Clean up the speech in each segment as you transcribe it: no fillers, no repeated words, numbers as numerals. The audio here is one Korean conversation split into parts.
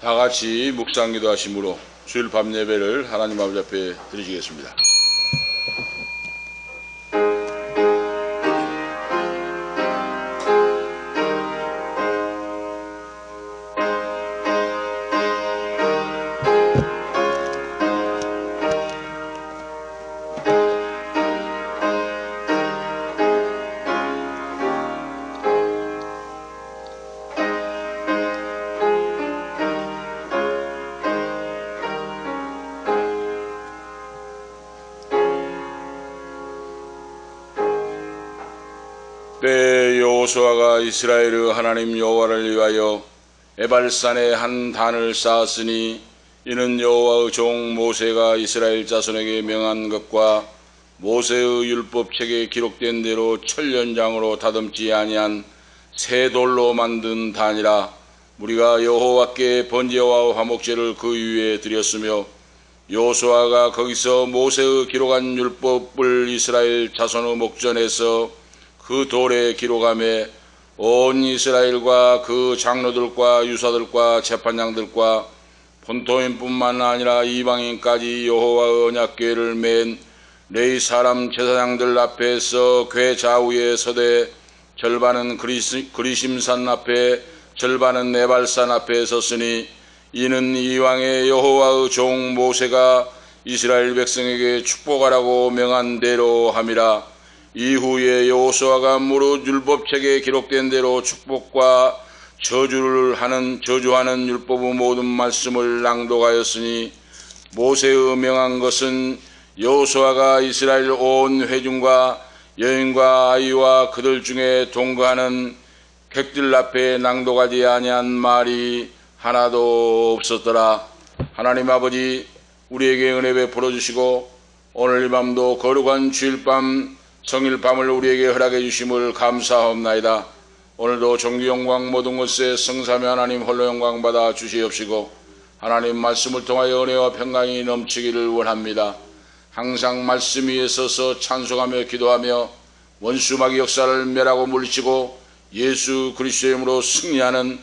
다 같이 묵상기도 하심으로 주일 밤 예배를 하나님 아버지 앞에 드리시겠습니다. 때에 여호수아가 이스라엘의 하나님 여호와를 위하여 에발산에 한 단을 쌓았으니 이는 여호와의 종 모세가 이스라엘 자손에게 명한 것과 모세의 율법책에 기록된 대로 천련장으로 다듬지 아니한 새 돌로 만든 단이라. 우리가 여호와께 번제와 화목제를 그 위에 드렸으며 여호수아가 거기서 모세의 기록한 율법을 이스라엘 자손의 목전에서 그 돌에 기록하며 온 이스라엘과 그 장로들과 유사들과 재판장들과 본토인뿐만 아니라 이방인까지 여호와의 언약궤를 맨 레위 사람 제사장들 앞에서 궤 좌우에 서되 절반은 그리심산 앞에 절반은 에발산 앞에 섰으니 이는 이왕의 여호와의 종 모세가 이스라엘 백성에게 축복하라고 명한 대로 함이라. 이후에 여호수아가 무릇 율법책에 기록된 대로 축복과 저주하는 율법의 모든 말씀을 낭독하였으니 모세의 명한 것은 여호수아가 이스라엘 온 회중과 여인과 아이와 그들 중에 동거하는 객들 앞에 낭독하지 아니한 말이 하나도 없었더라. 하나님 아버지, 우리에게 은혜 베풀어 주시고 오늘 이 밤도 거룩한 주일밤 성일밤을 우리에게 허락해 주심을 감사하옵나이다. 오늘도 존귀 영광 모든 것에 성삼위 하나님 홀로 영광 받아 주시옵시고 하나님 말씀을 통하여 은혜와 평강이 넘치기를 원합니다. 항상 말씀 위에 서서 찬송하며 기도하며 원수마귀 역사를 멸하고 물리치고 예수 그리스도의 이름으로 승리하는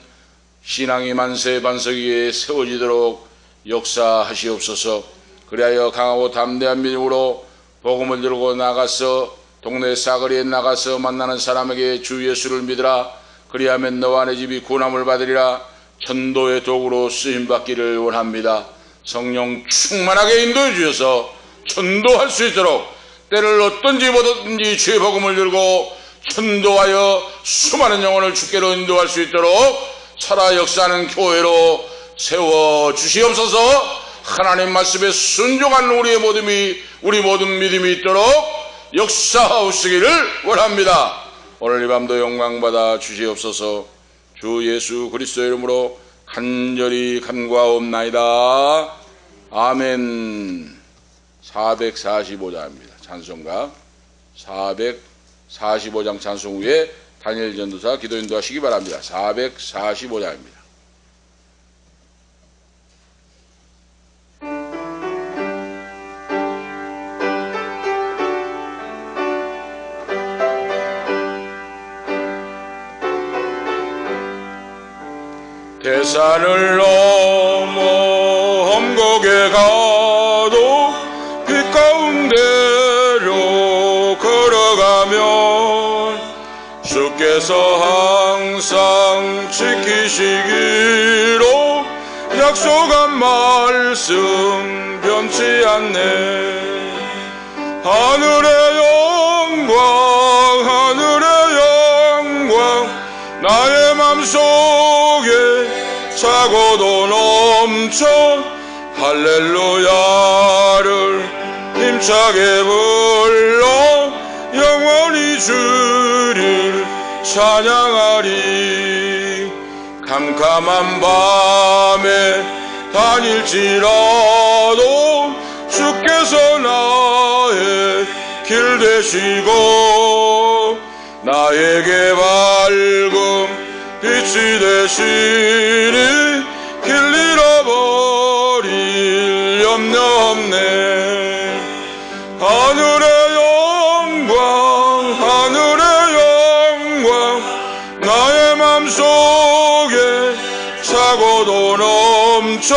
신앙이 만세 반석 위에 세워지도록 역사하시옵소서. 그리하여 강하고 담대한 믿음으로 복음을 들고 나가서 동네 사거리에 나가서 만나는 사람에게 주 예수를 믿으라. 그리하면 너와 내 집이 구원함을 받으리라. 전도의 도구로 쓰임받기를 원합니다. 성령 충만하게 인도해 주셔서 전도할 수 있도록 때를 어떤지 뭐든지 주의 복음을 들고 전도하여 수많은 영혼을 주께로 인도할 수 있도록 살아 역사하는 교회로 세워 주시옵소서. 하나님 말씀에 순종한 우리 모든 믿음이 있도록 역사하시기를 원합니다. 오늘 이 밤도 영광받아 주시옵소서. 주 예수 그리스도의 이름으로 간절히 간구하옵나이다. 아멘. 445장입니다. 찬송가 445장 찬송 후에 다니엘 전도사 기도 인도하시기 바랍니다. 445장입니다. 대산을 넘어 험곡에 가도 빛 가운데로 걸어가면 주께서 항상 지키시기로 약속한 말씀 변치 않네. 하늘의 영광 나의 맘속에 차고도 넘쳐 할렐루야를 힘차게 불러 영원히 주를 찬양하리. 캄캄한 밤에 다닐지라도 주께서 나의 길 되시고 나에게 밝음 빛이 되시니 길 잃어버릴 염려 없네. 하늘의 영광 나의 맘속에 차고도 넘쳐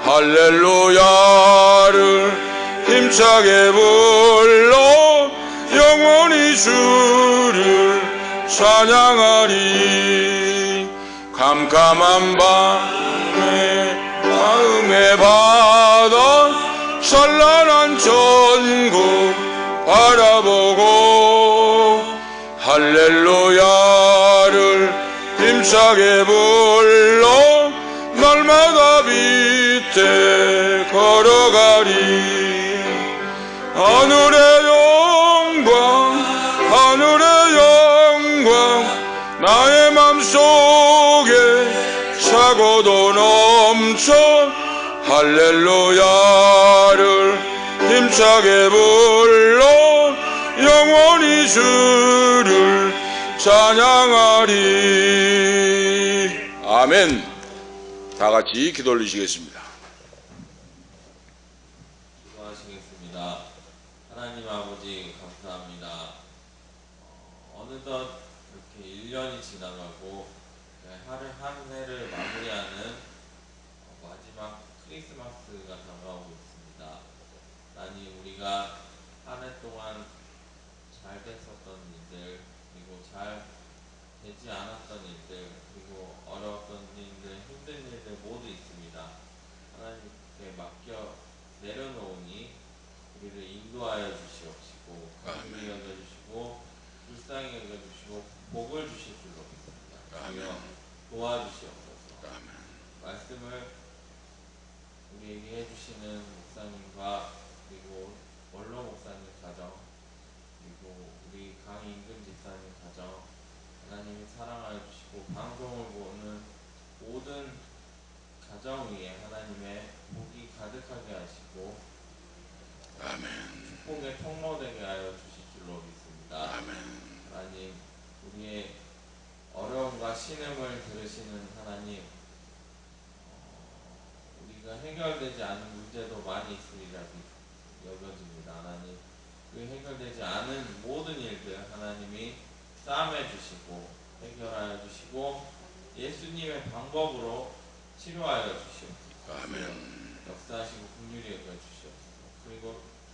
할렐루야를 힘차게 불러 영원히 주를 찬양하리. 캄캄한 밤에 마음의 바다 찬란한 천국 바라보고 할렐루야를 힘차게 불러 날마다 빛에 걸어가리. 하늘의 영광 하늘의 영광 나의 맘속에 차고도 넘쳐 할렐루야를 힘차게 불러 영원히 주를 찬양하리. 아멘. 다 같이 기도 올리시겠습니다. 기도하시겠습니다. 하나님 아버지 감사합니다. 어느덧 이렇게 1년이 지나가고 한 해를 마무리하는 마지막 크리스마스가 다가오고 있습니다. 하나님, 우리가 한 해 동안 잘 됐었던 일들, 그리고 잘 되지 않았던 일들, 그리고 어려웠던 일들, 힘든 일들 모두 있습니다. 하나님께 맡겨 내려놓으니 우리를 인도하여 주시옵시고 긍휼히 여겨주시고 불쌍히 여겨주시고 복을 주실 줄로 믿습니다. 주여 도와주시옵소서. 말씀을 우리에게 해주시는 목사님과 그리고 원로 목사님 가정, 그리고 우리 강인근 집사님 가정 하나님이 사랑하여 주시고 방송을 보는 모든 가정 위에 하나님의 복이 가득하게 하시고 축복의 통로되게 하여 주실 줄로 믿습니다. 하나님, 우리의 어려움과 신음을 들으시는 하나님, 우리가 해결되지 않은 문제도 많이 있으리라 여겨집니다. 하나님, 그 해결되지 않은 모든 일들 하나님이 싸매 주시고 해결하여 주시고 예수님의 방법으로 치료하여 주시옵소서. 역사하시고 긍휼히 여겨 주시옵소서. 그리고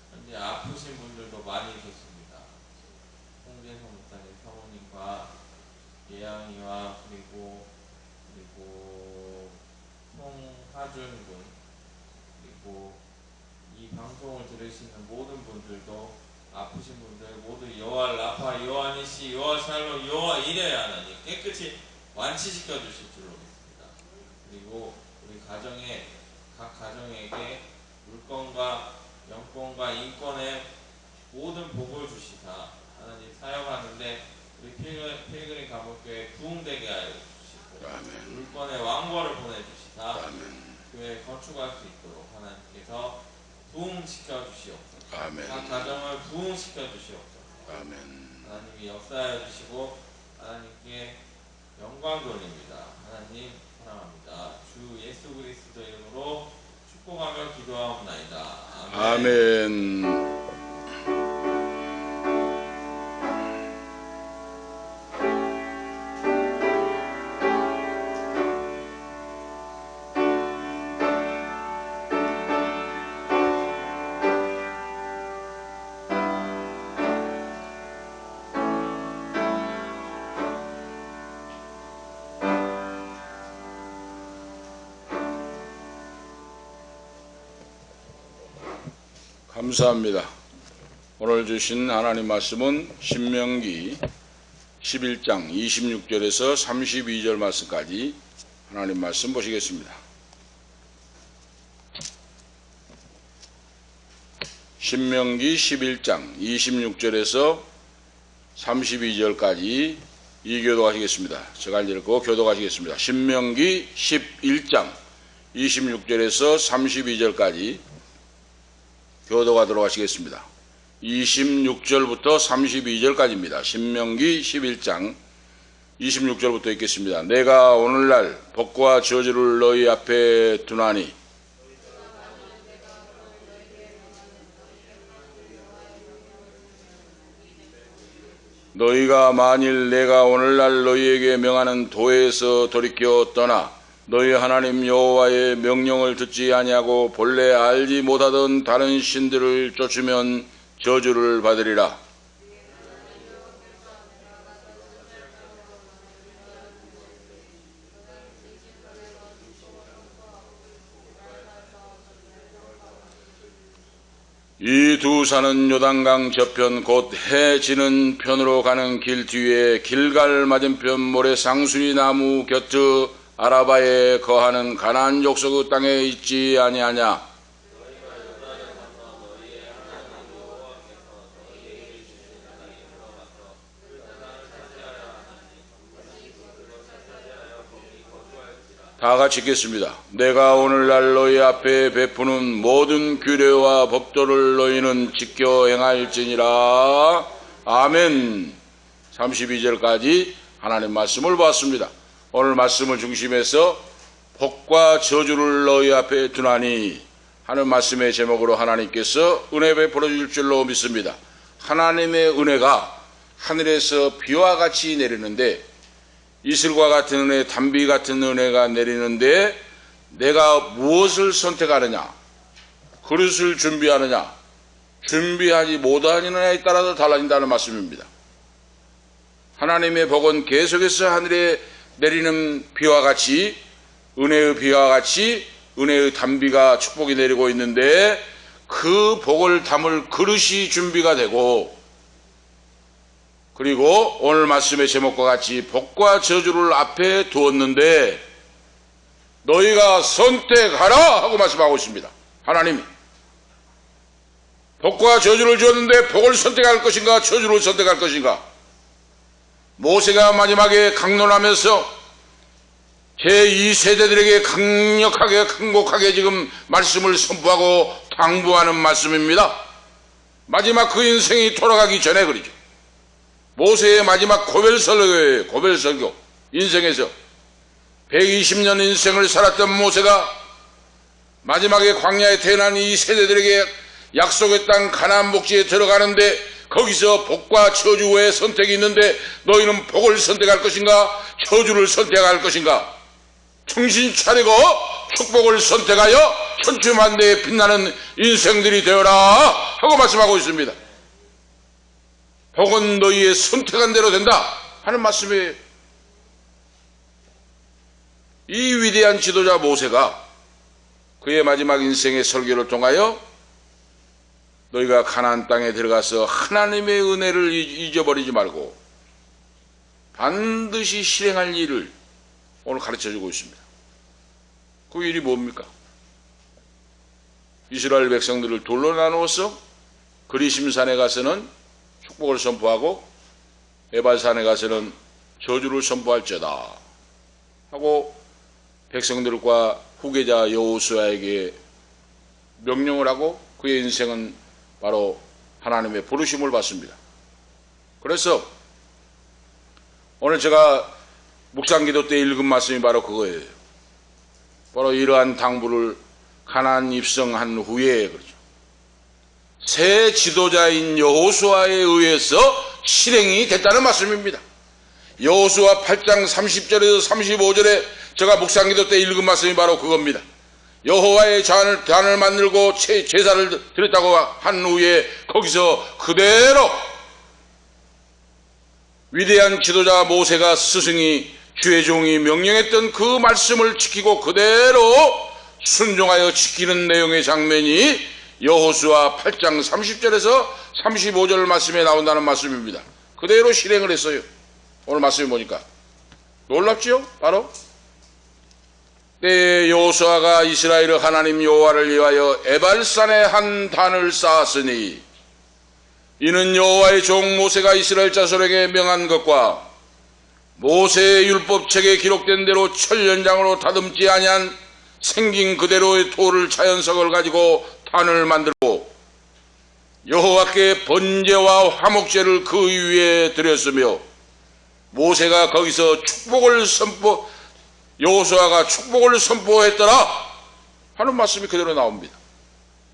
현재 아프신 분들도 많이 계십니다. 홍재성 목사님 사모님과 예양이와 그리고 송하준 군, 그리고 이 방송을 들으시는 모든 분들도 아프신 분들 모두 여호와 라파, 여호와 니시, 여호와 샬롬, 여호와 이레 하나님 깨끗이 완치시켜 주실 줄로 믿습니다. 그리고 우리 각 가정에게 물건과 영권과 인권의 모든 복을 주시사 하나님 사역하는데 우리 필그림 감옥교회 부흥되게 하여 주시고 물건의 왕벌을 보내주시사 교회에 건축할 수 있도록 하나님께서 부흥시켜 주시옵소서. 각 가정을 부흥시켜 주시옵소서. 하나님이 역사하여 주시고 하나님께 영광 돌립니다. 하나님 사랑합니다. 주 예수 그리스도 이름으로 축복하며 기도하옵나이다. 아멘. 감사합니다. 오늘 주신 하나님 말씀은 신명기 11장 26절에서 32절 말씀까지 하나님 말씀 보시겠습니다. 신명기 11장 26절에서 32절까지 이 교도하시겠습니다. 제가 읽고 교도하시겠습니다. 신명기 11장 26절에서 32절까지 교도가 들어가시겠습니다. 26절부터 32절까지입니다. 신명기 11장 26절부터 읽겠습니다. 내가 오늘날 복과 저주를 너희 앞에 두나니 너희가 만일 내가 오늘날 너희에게 명하는 도에서 돌이켜 떠나 너희 하나님 여호와의 명령을 듣지 아니하고 본래 알지 못하던 다른 신들을 쫓으면 저주를 받으리라. 이 두 산은 요단강 저편 곧 해 지는 편으로 가는 길 뒤에 길갈 맞은편 모래 상수리 나무 곁 아라바에 거하는 가나안 족속의 땅에 있지 아니하냐. 다 같이 읽겠습니다. 내가 오늘날 너희 앞에 베푸는 모든 규례와 법도를 너희는 지켜 행할지니라. 아멘. 32절까지 하나님 말씀을 보았습니다. 오늘 말씀을 중심해서 복과 저주를 너희 앞에 두나니 하는 말씀의 제목으로 하나님께서 은혜 베풀어 주실 줄로 믿습니다. 하나님의 은혜가 하늘에서 비와 같이 내리는데 이슬과 같은 은혜, 단비 같은 은혜가 내리는데 내가 무엇을 선택하느냐, 그릇을 준비하느냐, 준비하지 못하느냐에 따라서 달라진다는 말씀입니다. 하나님의 복은 계속해서 하늘에 내리는 비와 같이, 은혜의 비와 같이 은혜의 단비가 축복이 내리고 있는데 그 복을 담을 그릇이 준비가 되고, 그리고 오늘 말씀의 제목과 같이 복과 저주를 앞에 두었는데 너희가 선택하라 하고 말씀하고 있습니다. 하나님이 복과 저주를 주었는데 복을 선택할 것인가 저주를 선택할 것인가. 모세가 마지막에 강론하면서 제2세대들에게 강력하게 강곡하게 지금 말씀을 선포하고 당부하는 말씀입니다. 마지막 그 인생이 돌아가기 전에 그러죠. 모세의 마지막 고별설교예요. 고별설교. 인생에서 120년 인생을 살았던 모세가 마지막에 광야에 태어난 이 세대들에게 약속의 땅 가나안 복지에 들어가는데 거기서 복과 저주의 선택이 있는데 너희는 복을 선택할 것인가 저주를 선택할 것인가. 정신 차리고 축복을 선택하여 천추만대에 빛나는 인생들이 되어라 하고 말씀하고 있습니다. 복은 너희의 선택한 대로 된다 하는 말씀이에요. 이 위대한 지도자 모세가 그의 마지막 인생의 설교를 통하여 너희가 가나안 땅에 들어가서 하나님의 은혜를 잊어버리지 말고 반드시 실행할 일을 오늘 가르쳐주고 있습니다. 그 일이 뭡니까? 이스라엘 백성들을 둘로 나누어서 그리심산에 가서는 축복을 선포하고 에발산에 가서는 저주를 선포할지어다 하고 백성들과 후계자 여호수아에게 명령을 하고 그의 인생은 바로 하나님의 부르심을 받습니다. 그래서 오늘 제가 묵상기도 때 읽은 말씀이 바로 그거예요. 바로 이러한 당부를 가나안 입성한 후에 그렇죠. 새 지도자인 여호수아에 의해서 실행이 됐다는 말씀입니다. 여호수아 8장 30절에서 35절에 제가 묵상기도 때 읽은 말씀이 바로 그겁니다. 여호와의 단을 만들고 제사를 드렸다고 한 후에 거기서 그대로 위대한 지도자 모세가 스승이 주의 종이 명령했던 그 말씀을 지키고 그대로 순종하여 지키는 내용의 장면이 여호수아 8장 30절에서 35절 말씀에 나온다는 말씀입니다. 그대로 실행을 했어요. 오늘 말씀이 뭐니까 놀랍지요? 바로 때에 여호수아가 이스라엘의 하나님 여호와를 위하여 에발산에 한 단을 쌓았으니 이는 여호와의 종 모세가 이스라엘 자손에게 명한 것과 모세의 율법책에 기록된 대로 철연장으로 다듬지 아니한 생긴 그대로의 돌을 자연석을 가지고 단을 만들고 여호와께 번제와 화목제를 그 위에 드렸으며 모세가 거기서 여호수아가 축복을 선포했더라 하는 말씀이 그대로 나옵니다.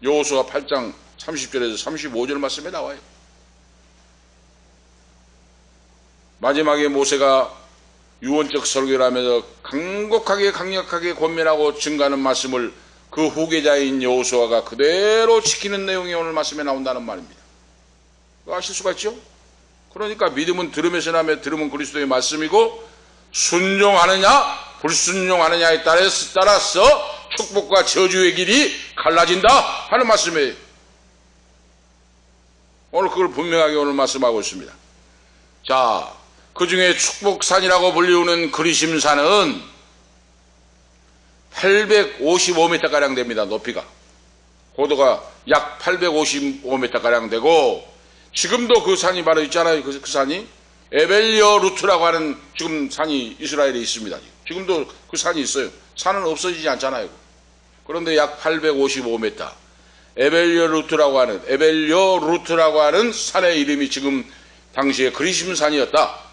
여호수아 8장 30절에서 35절 말씀에 나와요. 마지막에 모세가 유언적 설교를 하면서 강력하게 권면하고 증가하는 말씀을 그 후계자인 여호수아가 그대로 지키는 내용이 오늘 말씀에 나온다는 말입니다. 아실 수가 있죠? 그러니까 믿음은 들음에서 나며 들음은 그리스도의 말씀이고 순종하느냐 불순종하느냐에 따라서 축복과 저주의 길이 갈라진다 하는 말씀이에요. 오늘 그걸 분명하게 오늘 말씀하고 있습니다. 자, 그 중에 축복산이라고 불리우는 그리심산은 855m가량 됩니다. 높이가. 고도가 약 855m가량 되고, 지금도 그 산이 바로 있잖아요. 그 산이. 에벨리오 루트라고 하는 지금 산이 이스라엘에 있습니다. 지금도 그 산이 있어요. 산은 없어지지 않잖아요. 그런데 약 855m. 에벨리오 루트라고 하는 산의 이름이 지금 당시에 그리심산이었다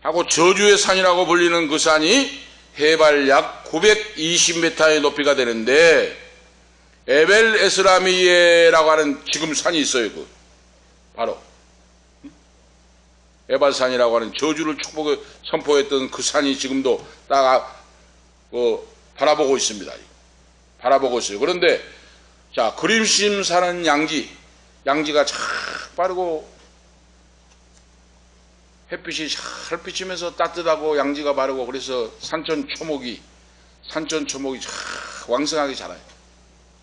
하고, 저주의 산이라고 불리는 그 산이 해발 약 920m의 높이가 되는데, 에벨 에스라미에라고 하는 지금 산이 있어요. 바로 에발산이라고 하는 저주를 축복을 선포했던 그 산이 지금도 딱 바라보고 있습니다. 바라보고 있어요. 그런데 자, 그리심산은 양지가 쫙 바르고 햇빛이 잘 비치면서 따뜻하고 양지가 바르고, 그래서 산천 초목이 쫙 왕성하게 자라요.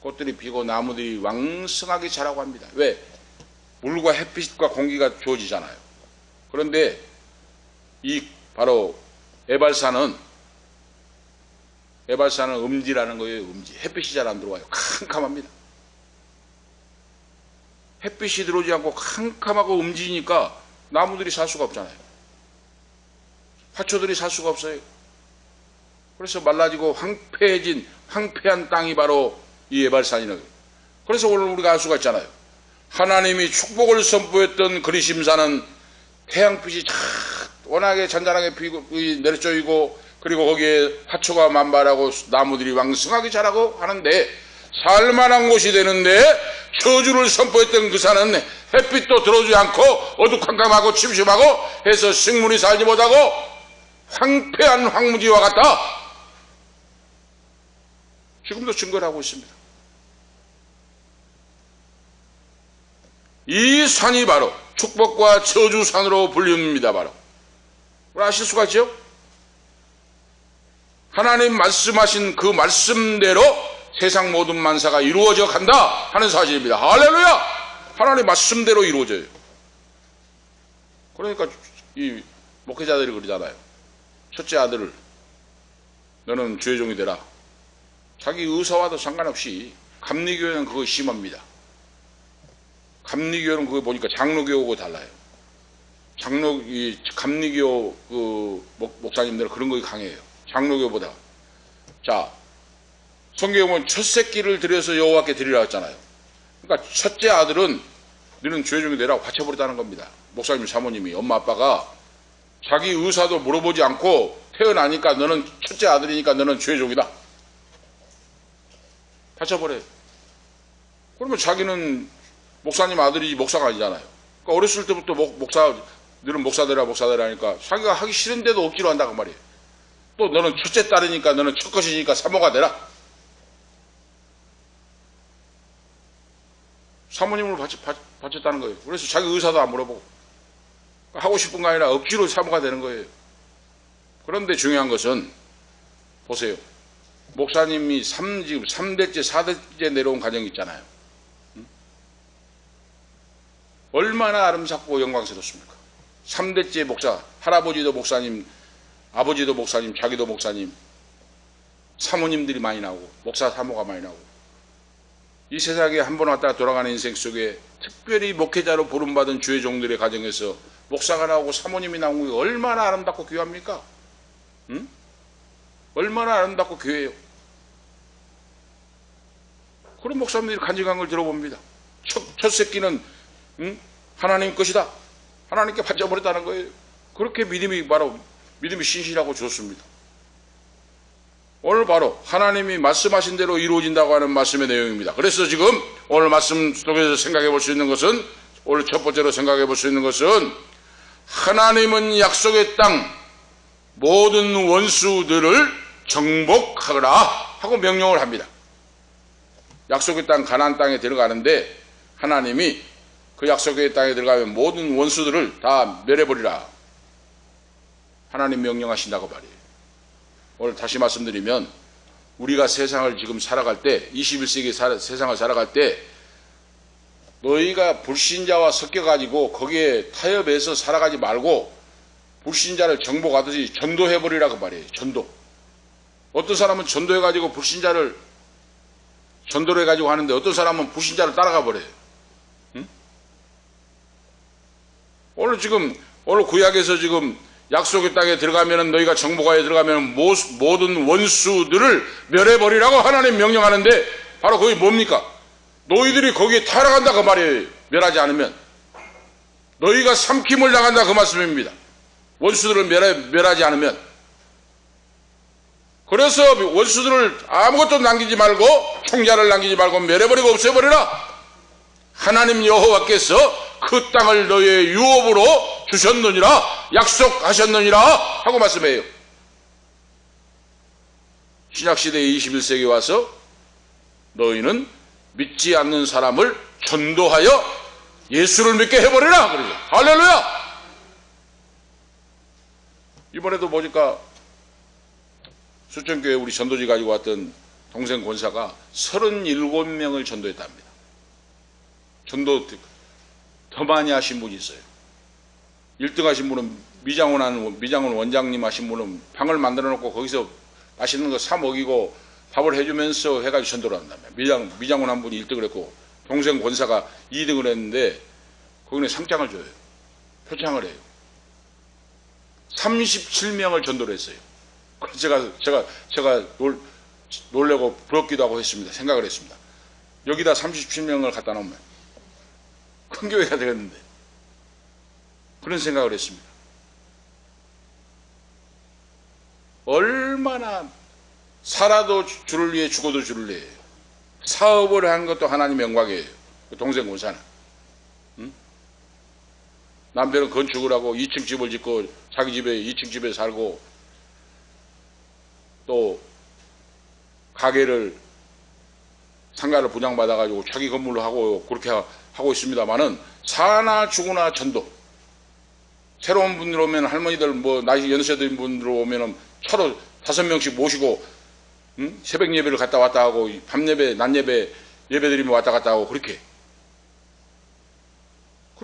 꽃들이 피고 나무들이 왕성하게 자라고 합니다. 왜? 물과 햇빛과 공기가 주어지잖아요. 그런데 이 바로 에발산은 음지라는 거예요. 음지. 햇빛이 잘 안 들어와요. 캄캄합니다. 햇빛이 들어오지 않고 캄캄하고 음지니까 나무들이 살 수가 없잖아요. 화초들이 살 수가 없어요. 그래서 말라지고 황폐한 땅이 바로 이 에발산이라고. 그래서 오늘 우리가 알 수가 있잖아요. 하나님이 축복을 선포했던 그리심산은 태양빛이 워낙에 잔잔하게 내려쪼이고, 그리고 거기에 화초가 만발하고 나무들이 왕성하게 자라고 하는데, 살만한 곳이 되는데, 저주를 선포했던 그 산은 햇빛도 들어오지 않고 어두컴컴하고 침침하고 해서 식물이 살지 못하고 황폐한 황무지와 같다. 지금도 증거를 하고 있습니다. 이 산이 바로 축복과 저주산으로 불립니다. 바로 아실 수가 있죠? 하나님 말씀하신 그 말씀대로 세상 모든 만사가 이루어져 간다 하는 사실입니다. 할렐루야! 하나님 말씀대로 이루어져요. 그러니까 이 목회자들이 그러잖아요. 첫째 아들을 너는 주의 종이 되라. 자기 의사와도 상관없이. 감리교회는 그거 심합니다. 감리교회는 그거 보니까 장로교하고 달라요. 감리교 목사님들은 그런 거에 강해요. 장로교보다. 자, 성경에 보면 첫 새끼를 들여서 여호와께 드리라 했잖아요. 그러니까 첫째 아들은 너는 주의 종이 되라고 바쳐버렸다는 겁니다. 목사님 사모님이, 엄마 아빠가 자기 의사도 물어보지 않고 태어나니까 너는 첫째 아들이니까 너는 주의 종이다. 바쳐버려요. 그러면 자기는 목사님 아들이지 목사가 아니잖아요. 그러니까 어렸을 때부터 너는 목사 되라 하니까 자기가 하기 싫은데도 억지로 한다고 말이에요. 또 너는 첫째 딸이니까 너는 첫 것이니까 사모가 되라. 사모님을 바쳤다는 거예요. 그래서 자기 의사도 안 물어보고 하고 싶은 거 아니라 억지로 사모가 되는 거예요. 그런데 중요한 것은 보세요. 목사님이 지금 3대째 4대째 내려온 가정이 있잖아요. 얼마나 아름답고 영광스럽습니까? 3대째 목사, 할아버지도 목사님, 아버지도 목사님, 자기도 목사님, 사모님들이 많이 나오고 목사 사모가 많이 나오고, 이 세상에 한 번 왔다 돌아가는 인생 속에 특별히 목회자로 부름받은 주의 종들의 가정에서 목사가 나오고 사모님이 나온 게 얼마나 아름답고 귀합니까? 얼마나 아름답고 귀해요. 그런 목사님들이 간증한 걸 들어봅니다. 첫 새끼는 하나님 것이다. 하나님께 바쳐버렸다는 거예요. 그렇게 믿음이 신실하고 좋습니다. 오늘 바로 하나님이 말씀하신 대로 이루어진다고 하는 말씀의 내용입니다. 그래서 지금 오늘 말씀 속에서 생각해 볼 수 있는 것은, 오늘 첫 번째로 생각해 볼 수 있는 것은, 하나님은 약속의 땅, 모든 원수들을 정복하거라 하고 명령을 합니다. 약속의 땅 가나안 땅에 들어가는데 하나님이 그 약속의 땅에 들어가면 모든 원수들을 다 멸해버리라 하나님 명령하신다고 말이에요. 오늘 다시 말씀드리면 우리가 세상을 지금 살아갈 때 21세기 세상을 살아갈 때 너희가 불신자와 섞여가지고 거기에 타협해서 살아가지 말고 불신자를 정복하듯이 전도해버리라고 말이에요. 전도. 어떤 사람은 전도해가지고 불신자를 전도를 해가지고 하는데 어떤 사람은 불신자를 따라가 버려요. 응? 오늘 구약에서 지금 약속의 땅에 들어가면 너희가 정복하에 들어가면 모든 원수들을 멸해버리라고 하나님 명령하는데 바로 그게 뭡니까? 너희들이 거기에 타락한다 그 말이에요. 멸하지 않으면 너희가 삼킴을 당한다 그 말씀입니다. 원수들을 멸하지 않으면. 그래서 원수들을 아무것도 남기지 말고 총자를 남기지 말고 멸해버리고 없애버리라. 하나님 여호와께서 그 땅을 너희의 유업으로 주셨느니라 약속하셨느니라 하고 말씀해요. 신약시대의 21세기에 와서 너희는 믿지 않는 사람을 전도하여 예수를 믿게 해버리라 그러죠. 할렐루야. 이번에도 보니까 수천교회 우리 전도지 가지고 왔던 동생 권사가 37명을 전도했답니다. 전도 더 많이 하신 분이 있어요. 1등 하신 분은 미장원 원장님 하신 분은 방을 만들어 놓고 거기서 맛있는 거 사 먹이고 밥을 해주면서 해가지고 전도를 한다며. 미장원 한 분이 1등을 했고 동생 권사가 2등을 했는데 거기는 상장을 줘요. 표창을 해요. 37명을 전도를 했어요. 그래서 제가 놀래고 부럽기도 하고 했습니다. 생각을 했습니다. 여기다 37명을 갖다 놓으면 큰 교회가 되겠는데 그런 생각을 했습니다. 얼마나 살아도 주를 위해 죽어도 주를 위해 사업을 한 것도 하나님의 영광이에요. 동생 권사는 남편은 건축을 하고 2층 집을 짓고 자기 집에 2층 집에 살고 또 가게를 상가를 분양받아가지고 자기 건물로 하고 그렇게 하고 있습니다만은 사나 죽으나 전도. 새로운 분들 오면 할머니들 뭐 나이 연세드린 분들 오면은 차로 5명씩 모시고 새벽 예배를 갔다 왔다 하고 밤 예배 낮 예배 예배드리면 왔다 갔다 하고 그렇게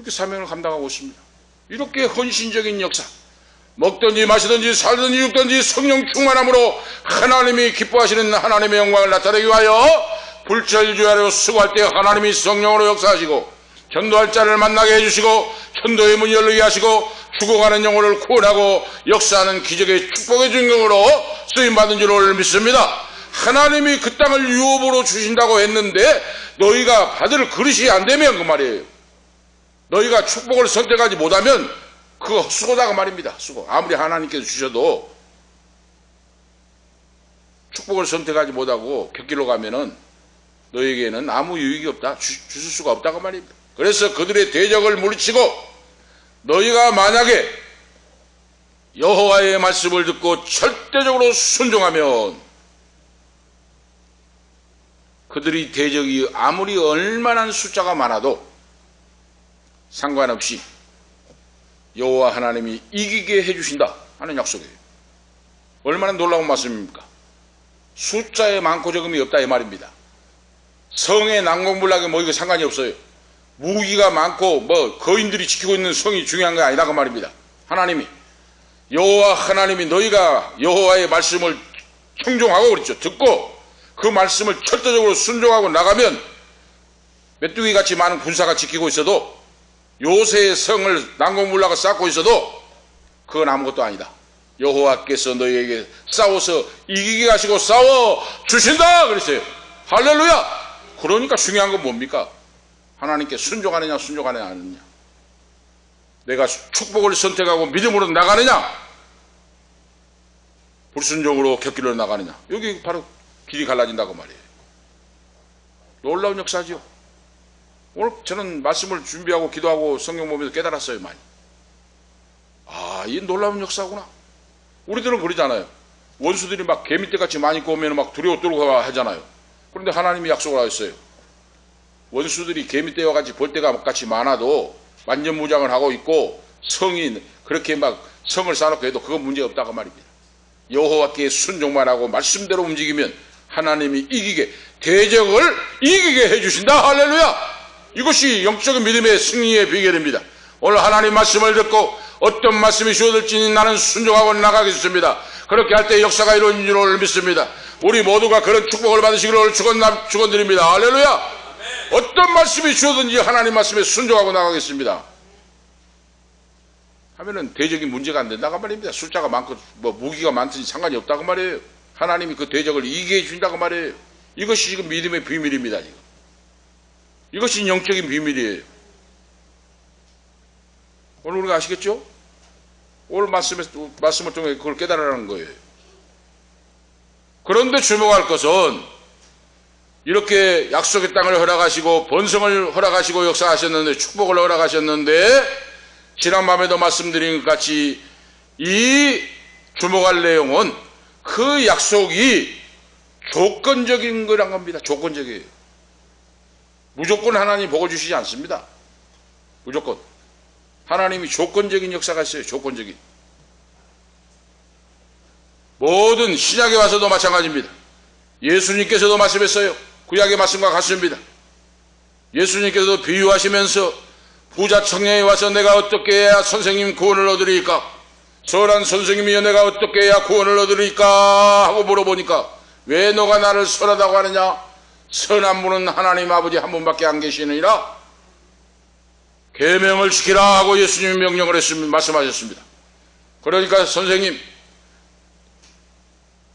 사명을 감당하고 있습니다. 이렇게 헌신적인 역사, 먹든지 마시든지 살든지 죽든지 성령 충만함으로 하나님이 기뻐하시는 하나님의 영광을 나타내기 위하여 불철주야로 수고할 때 하나님이 성령으로 역사하시고 전도할 자를 만나게 해주시고 전도의 문이 열리게 하시고 죽어가는 영혼을 구원하고 역사하는 기적의 축복의 중경으로 쓰임받은 줄을 믿습니다. 하나님이 그 땅을 유업으로 주신다고 했는데 너희가 받을 그릇이 안 되면 그 말이에요. 너희가 축복을 선택하지 못하면 그거 수고다가 말입니다. 수고. 아무리 하나님께서 주셔도 축복을 선택하지 못하고 곁길로 가면은 너에게는 아무 유익이 없다. 주실 수가 없다고 말입니다. 그래서 그들의 대적을 물리치고 너희가 만약에 여호와의 말씀을 듣고 절대적으로 순종하면 그들이 대적이 아무리 얼마나 숫자가 많아도 상관없이 여호와 하나님이 이기게 해주신다 하는 약속이에요. 얼마나 놀라운 말씀입니까? 숫자에 많고 적음이 없다 이 말입니다. 성에 난공불락에 뭐 이거 상관이 없어요. 무기가 많고 뭐 거인들이 지키고 있는 성이 중요한 게 아니라 그 말입니다. 하나님이 여호와 하나님이 너희가 여호와의 말씀을 청종하고 그랬죠. 듣고 그 말씀을 철저적으로 순종하고 나가면 메뚜기같이 많은 군사가 지키고 있어도 요새의 성을 난공불락을 쌓고 있어도 그건 아무것도 아니다. 여호와께서 너희에게 싸워서 이기게 하시고 싸워 주신다 그랬어요. 할렐루야. 그러니까 중요한 건 뭡니까? 하나님께 순종하느냐 순종하느냐 아느냐. 내가 축복을 선택하고 믿음으로 나가느냐 불순종으로 곁길로 나가느냐. 여기 바로 길이 갈라진다고 말이에요. 놀라운 역사죠. 오늘 저는 말씀을 준비하고 기도하고 성경 보면서 깨달았어요. 많이. 이 놀라운 역사구나. 우리들은 그러잖아요. 원수들이 막 개미떼같이 많이 오면 막 두려워 떨고 하잖아요. 그런데 하나님이 약속을 하셨어요. 원수들이 개미떼와 같이 볼때가 같이 많아도 만전무장을 하고 있고 성이 그렇게 막 성을 쌓아놓고 해도 그건 문제 없다고 말입니다. 여호와께 순종만 하고 말씀대로 움직이면 하나님이 대적을 이기게 해주신다. 할렐루야. 이것이 영적인 믿음의 승리의 비결입니다. 오늘 하나님 말씀을 듣고 어떤 말씀이 주어질지 나는 순종하고 나가겠습니다. 그렇게 할 때 역사가 이루어진 줄 믿습니다. 우리 모두가 그런 축복을 받으시기를 축원드립니다. 할렐루야. 어떤 말씀이 주어든지 하나님 말씀에 순종하고 나가겠습니다 하면은 대적이 문제가 안 된다고 말입니다. 숫자가 많고 뭐 무기가 많든지 상관이 없다고 말이에요. 하나님이 그 대적을 이기게 해준다고 말이에요. 이것이 지금 믿음의 비밀입니다. 지금. 이것이 영적인 비밀이에요. 오늘 우리가 아시겠죠? 오늘 말씀을 통해 그걸 깨달으라는 거예요. 그런데 주목할 것은 이렇게 약속의 땅을 허락하시고 번성을 허락하시고 역사하셨는데 축복을 허락하셨는데 지난 밤에도 말씀드린 것 같이 이 주목할 내용은 그 약속이 조건적인 거란 겁니다. 조건적이에요. 무조건 하나님 복을 주시지 않습니다. 무조건. 하나님이 조건적인 역사가 있어요. 조건적인. 모든 신약에 와서도 마찬가지입니다. 예수님께서도 말씀했어요. 구약의 말씀과 같습니다. 예수님께서도 비유하시면서 부자 청년이 와서 내가 어떻게 해야 선생님 구원을 얻으리까? 선한 선생님이여 내가 어떻게 해야 구원을 얻으리까? 하고 물어보니까 왜 너가 나를 선하다고 하느냐? 선한 분은 하나님 아버지 한 분밖에 안 계시느니라. 계명을 지키라 하고 예수님이 명령을 말씀하셨습니다. 그러니까 선생님,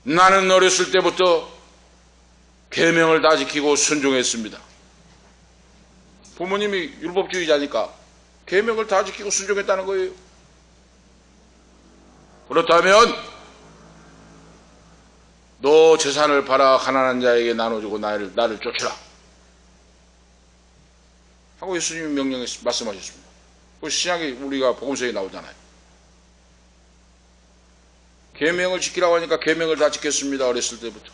나는 어렸을 때부터 계명을 다 지키고 순종했습니다. 부모님이 율법주의자니까 계명을 다 지키고 순종했다는 거예요. 그렇다면 너 재산을 팔아 가난한 자에게 나눠주고 나를 쫓으라 하고 예수님이 말씀하셨습니다. 그 신약에 우리가 복음서에 나오잖아요. 계명을 지키라고 하니까 계명을 다 지켰습니다. 어렸을 때부터.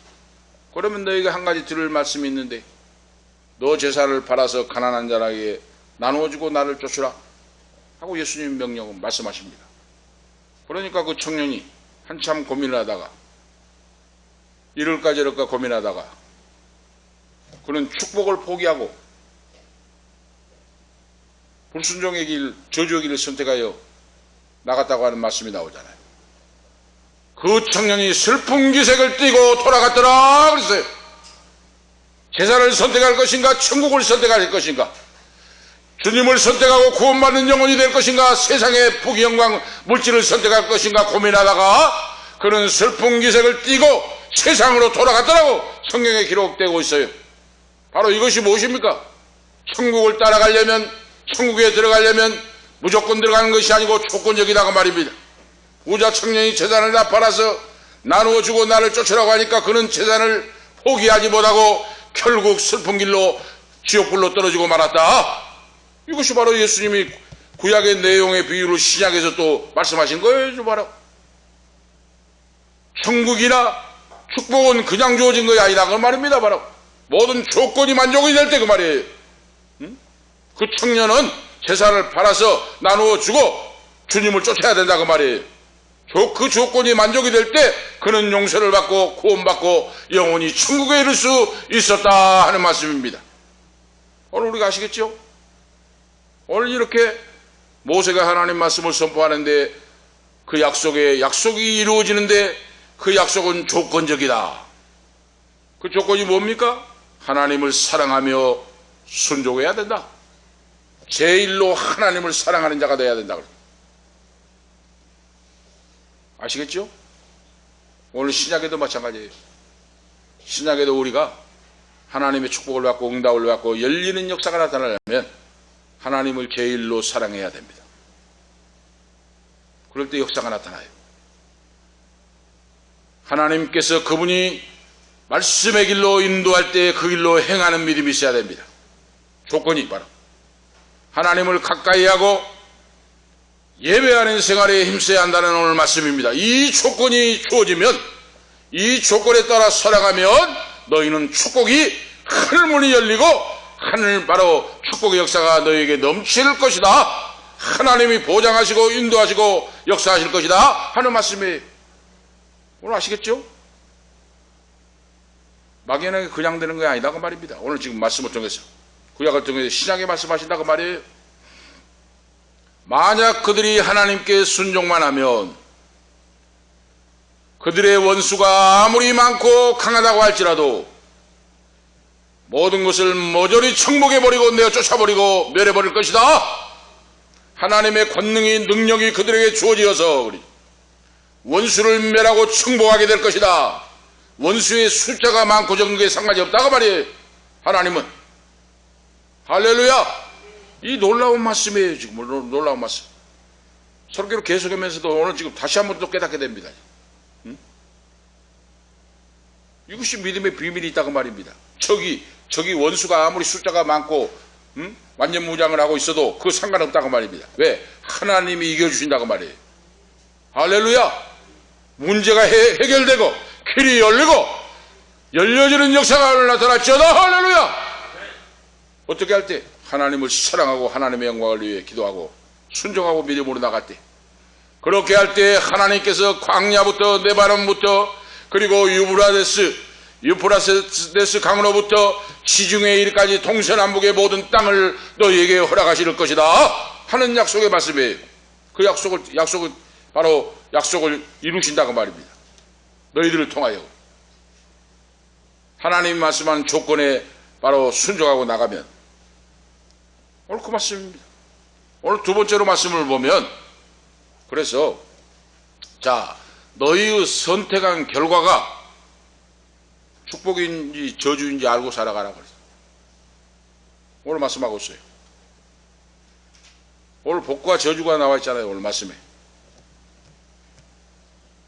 그러면 너에게 한 가지 들을 말씀이 있는데 너 재산을 팔아서 가난한 자에게 나누어주고 나를 쫓으라 하고 예수님 명령은 말씀하십니다. 그러니까 그 청년이 한참 고민을 하다가 이럴까 저럴까 고민하다가 그는 축복을 포기하고 불순종의 길, 저주의 길을 선택하여 나갔다고 하는 말씀이 나오잖아요. 그 청년이 슬픈 기색을 띠고 돌아갔더라 그랬어요. 제사를 선택할 것인가 천국을 선택할 것인가, 주님을 선택하고 구원받는 영혼이 될 것인가, 세상의 부귀영광 물질을 선택할 것인가 고민하다가 그는 슬픈 기색을 띠고 세상으로 돌아갔더라고 성경에 기록되고 있어요. 바로 이것이 무엇입니까? 천국을 따라가려면, 천국에 들어가려면 무조건 들어가는 것이 아니고 조건적이다고 말입니다. 부자 청년이 재산을 다 팔아서 나누어 주고 나를 쫓으라고 하니까 그는 재산을 포기하지 못하고 결국 슬픈 길로 지옥불로 떨어지고 말았다. 이것이 바로 예수님이 구약의 내용의 비유를 신약에서 또 말씀하신 거예요. 바로 천국이나 축복은 그냥 주어진 것이 아니다 그 말입니다. 바로 모든 조건이 만족이 될 때 그 말이에요. 그 청년은 재산을 팔아서 나누어 주고 주님을 쫓아야 된다 그 말이에요. 그 조건이 만족이 될 때 그는 용서를 받고 구원받고 영원히 천국에 이를 수 있었다 하는 말씀입니다. 오늘 우리가 아시겠죠? 오늘 이렇게 모세가 하나님 말씀을 선포하는데 그 약속이 이루어지는데 그 약속은 조건적이다. 그 조건이 뭡니까? 하나님을 사랑하며 순종해야 된다. 제일로 하나님을 사랑하는 자가 되어야 된다. 아시겠죠? 오늘 신약에도 마찬가지예요. 신약에도 우리가 하나님의 축복을 받고 응답을 받고 열리는 역사가 나타나려면 하나님을 제일로 사랑해야 됩니다. 그럴 때 역사가 나타나요. 하나님께서 그분이 말씀의 길로 인도할 때 그 길로 행하는 믿음이 있어야 됩니다. 조건이 바로 하나님을 가까이 하고 예배하는 생활에 힘써야 한다는 오늘 말씀입니다. 이 조건이 주어지면, 이 조건에 따라 살아가면 너희는 축복이 하늘문이 열리고 하늘 바로 축복의 역사가 너희에게 넘칠 것이다. 하나님이 보장하시고 인도하시고 역사하실 것이다 하는 말씀이 오늘 아시겠죠? 막연하게 그냥 되는 게 아니다 그 말입니다. 오늘 지금 말씀을 통해서 구약을 통해서 신약의 말씀하신다 그 말이에요. 만약 그들이 하나님께 순종만 하면 그들의 원수가 아무리 많고 강하다고 할지라도 모든 것을 모조리 청복해버리고 내어 쫓아버리고 멸해버릴 것이다. 하나님의 권능이 능력이 그들에게 주어지어서 원수를 멸하고 청복하게 될 것이다. 원수의 숫자가 많고 적은 게 상관이 없다고 말이에요. 하나님은. 할렐루야. 이 놀라운 말씀이에요. 지금 놀라운 말씀. 설교를 계속하면서도 오늘 지금 다시 한번 또 깨닫게 됩니다. 응? 이것이 믿음의 비밀이 있다고 말입니다. 저기 원수가 아무리 숫자가 많고 완전 무장을 하고 있어도 그거 상관없다고 말입니다. 왜? 하나님이 이겨주신다고 말이에요. 할렐루야. 문제가 해결되고 길이 열리고 열려지는 역사가 나타날지어다. 할렐루야. 어떻게 할 때? 하나님을 사랑하고 하나님의 영광을 위해 기도하고 순종하고 믿음으로 나갈 때, 그렇게 할 때 하나님께서 광야부터 레바논부터 그리고 유프라데스 강으로부터 지중해 이르까지 동서남북의 모든 땅을 너희에게 허락하실 것이다 하는 약속의 말씀이에요. 그 약속을 바로 약속을 이루신다고 말입니다. 너희들을 통하여 하나님이 말씀한 조건에 바로 순종하고 나가면, 오늘 그 말씀입니다. 오늘 두 번째로 말씀을 보면, 그래서 자, 너희의 선택한 결과가 축복인지 저주인지 알고 살아가라 그랬어요. 오늘 말씀하고 있어요. 오늘 복과 저주가 나와 있잖아요. 오늘 말씀에.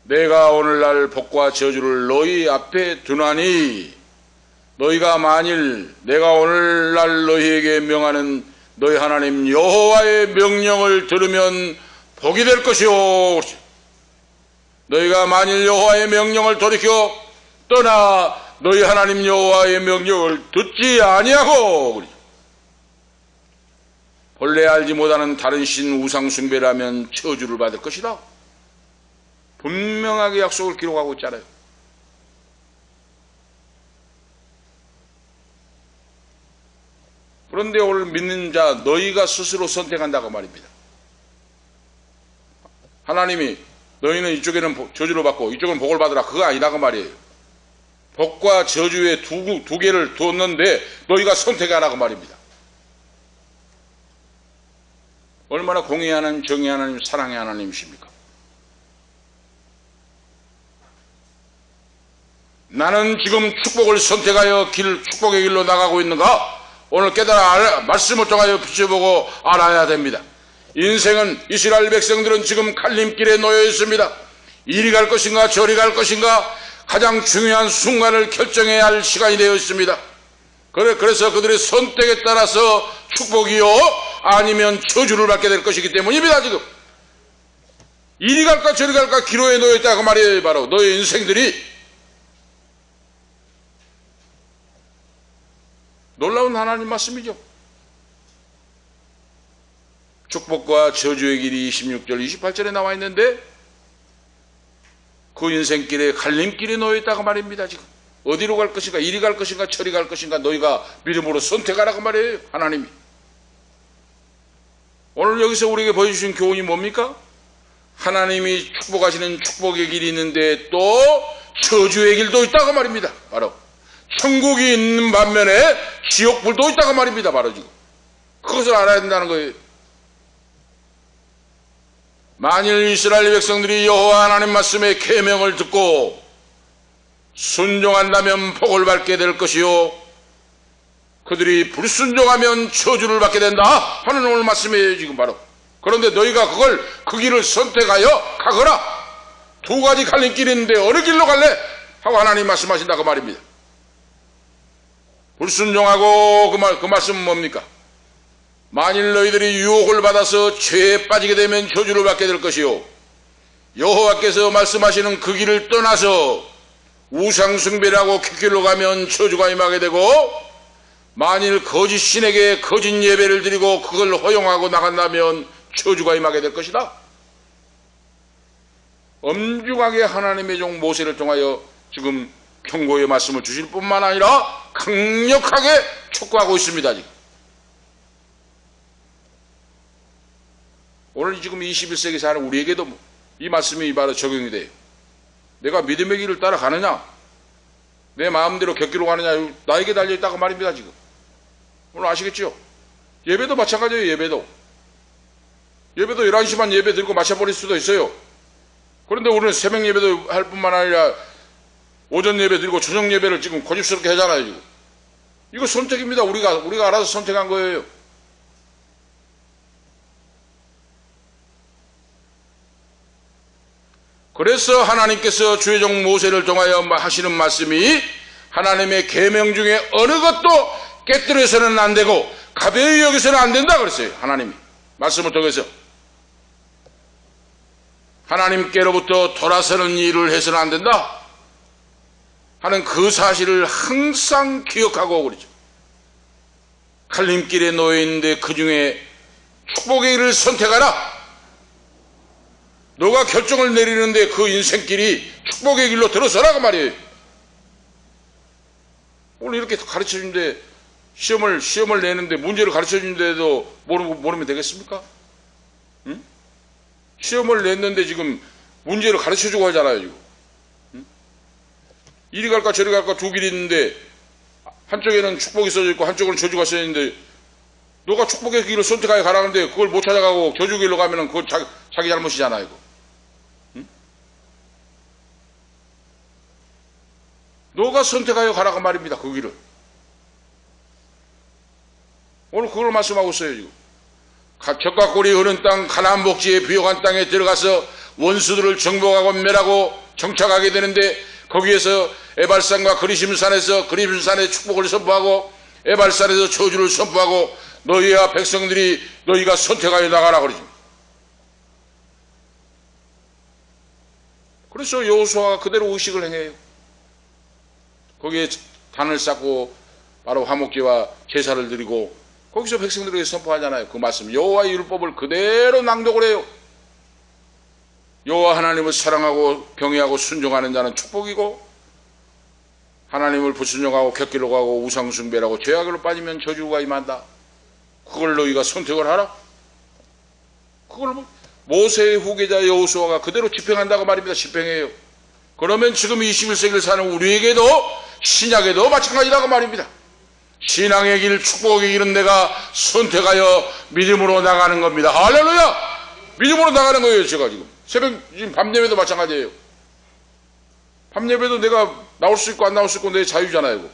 내가 오늘날 복과 저주를 너희 앞에 두나니 너희가 만일 내가 오늘날 너희에게 명하는 너희 하나님 여호와의 명령을 들으면 복이 될 것이요. 너희가 만일 여호와의 명령을 돌이켜 떠나 너희 하나님 여호와의 명령을 듣지 아니하고 본래 알지 못하는 다른 신 우상 숭배를 하면 저주를 받을 것이다. 분명하게 약속을 기록하고 있잖아요. 그런데 오늘 믿는 자 너희가 스스로 선택한다고 말입니다. 하나님이 너희는 이쪽에는 저주를 받고 이쪽은 복을 받으라 그거 아니라고 말이에요. 복과 저주의 두 개를 뒀는데 너희가 선택하라고 말입니다. 얼마나 공의 하나님, 정의 하나님, 사랑의 하나님이십니까? 나는 지금 축복을 선택하여 축복의 길로 나가고 있는가? 오늘 깨달아 말씀을 통하여 비춰보고 알아야 됩니다. 인생은 이스라엘 백성들은 지금 갈림길에 놓여 있습니다. 이리 갈 것인가 저리 갈 것인가 가장 중요한 순간을 결정해야 할 시간이 되어 있습니다. 그래서 그들의 선택에 따라서 축복이요 아니면 저주를 받게 될 것이기 때문입니다. 지금 이리 갈까 저리 갈까 기로에 놓여 있다고 말이에요. 바로 너의 인생들이. 놀라운 하나님 말씀이죠. 축복과 저주의 길이 26절 28절에 나와 있는데 그 인생길에 갈림길에 놓여 있다고 말입니다. 지금 어디로 갈 것인가, 이리 갈 것인가 저리 갈 것인가 너희가 믿음으로 선택하라고 말이에요. 하나님이. 오늘 여기서 우리에게 보여주신 교훈이 뭡니까? 하나님이 축복하시는 축복의 길이 있는데 또 저주의 길도 있다고 말입니다. 바로 천국이 있는 반면에 지옥불도 있다고 말입니다. 바로 지금 그것을 알아야 된다는 거예요. 만일 이스라엘 백성들이 여호와 하나님 말씀의 계명을 듣고 순종한다면 복을 받게 될 것이요 그들이 불순종하면 저주를 받게 된다 하는 오늘 말씀이에요. 지금 바로. 그런데 너희가 그 길을 선택하여 가거라. 두 가지 갈림길이 있는데 어느 길로 갈래? 하고 하나님 말씀하신다고 말입니다. 불순종하고 그 말씀은 뭡니까? 만일 너희들이 유혹을 받아서 죄에 빠지게 되면 저주를 받게 될 것이요 여호와께서 말씀하시는 그 길을 떠나서 우상숭배라고 킥길로 가면 저주가 임하게 되고 만일 거짓 신에게 거짓 예배를 드리고 그걸 허용하고 나간다면 저주가 임하게 될 것이다. 엄중하게 하나님의 종 모세를 통하여 지금 경고의 말씀을 주실 뿐만 아니라 강력하게 촉구하고 있습니다. 지금. 오늘 지금 21세기 사는 우리에게도 이 말씀이 바로 적용이 돼요. 내가 믿음의 길을 따라가느냐 내 마음대로 곁기로 가느냐 나에게 달려있다고 말입니다. 지금 오늘 아시겠죠? 예배도 마찬가지예요. 예배도 11시만 예배 드리고 마쳐버릴 수도 있어요. 그런데 우리는 새벽 예배도 할 뿐만 아니라 오전 예배 드리고 저녁 예배를 지금 고집스럽게 하잖아요. 지금. 이거 선택입니다. 우리가 알아서 선택한 거예요. 그래서 하나님께서 주의 종 모세를 통하여 하시는 말씀이 하나님의 계명 중에 어느 것도 깨뜨려서는 안 되고 가벼이 여기서는 안 된다 그랬어요. 하나님이 말씀을 통해서 하나님께로부터 돌아서는 일을 해서는 안 된다 하는 그 사실을 항상 기억하고 그러죠. 갈림길에 놓여 있는데 그 중에 축복의 길을 선택하라. 너가 결정을 내리는데 그 인생길이 축복의 길로 들어서라고 말이에요. 오늘 이렇게 가르쳐 주는데 시험을 내는데 문제를 가르쳐 주는데도 모르면 되겠습니까? 응? 시험을 냈는데 지금 문제를 가르쳐 주고 하잖아요. 지금. 응? 이리 갈까 저리 갈까 두 길이 있는데 한쪽에는 축복이 써져 있고 한쪽에는 저주가 써져 있는데 너가 축복의 길을 선택하여 가라는데 그걸 못 찾아가고 저주 길로 가면은 그건 자기 잘못이잖아요. 이거. 응? 너가 선택하여 가라고 말입니다. 그 길을. 오늘 그걸 말씀하고 있어요. 지금. 젖과 꿀이 흐른 땅 가나안 복지의 부요한 땅에 들어가서 원수들을 정복하고 멸하고 정착하게 되는데 거기에서 에발산과 그리심산에서 그리심산의 축복을 선포하고 에발산에서 저주를 선포하고 너희와 백성들이 너희가 선택하여 나가라 그러죠. 그래서 여호수아가 그대로 의식을 행해요. 거기에 단을 쌓고 바로 화목제와 제사를 드리고 거기서 백성들에게 선포하잖아요. 그 말씀 여호와의 율법을 그대로 낭독을 해요. 여호와 하나님을 사랑하고 경외하고 순종하는 자는 축복이고 하나님을 불순종하고 곁길로 가고 우상숭배라고 죄악으로 빠지면 저주가 임한다. 그걸 너희가 선택을 하라. 그걸 모세의 후계자 여호수아가 그대로 집행한다고 말입니다. 집행해요. 그러면 지금 21세기를 사는 우리에게도 신약에도 마찬가지라고 말입니다. 신앙의 길, 축복의 길은 내가 선택하여 믿음으로 나가는 겁니다. 할렐루야! 믿음으로 나가는 거예요. 제가 지금 밤 예배도 마찬가지예요. 밤 예배도 내가 나올 수 있고 안 나올 수 있고 내 자유잖아요. 이거.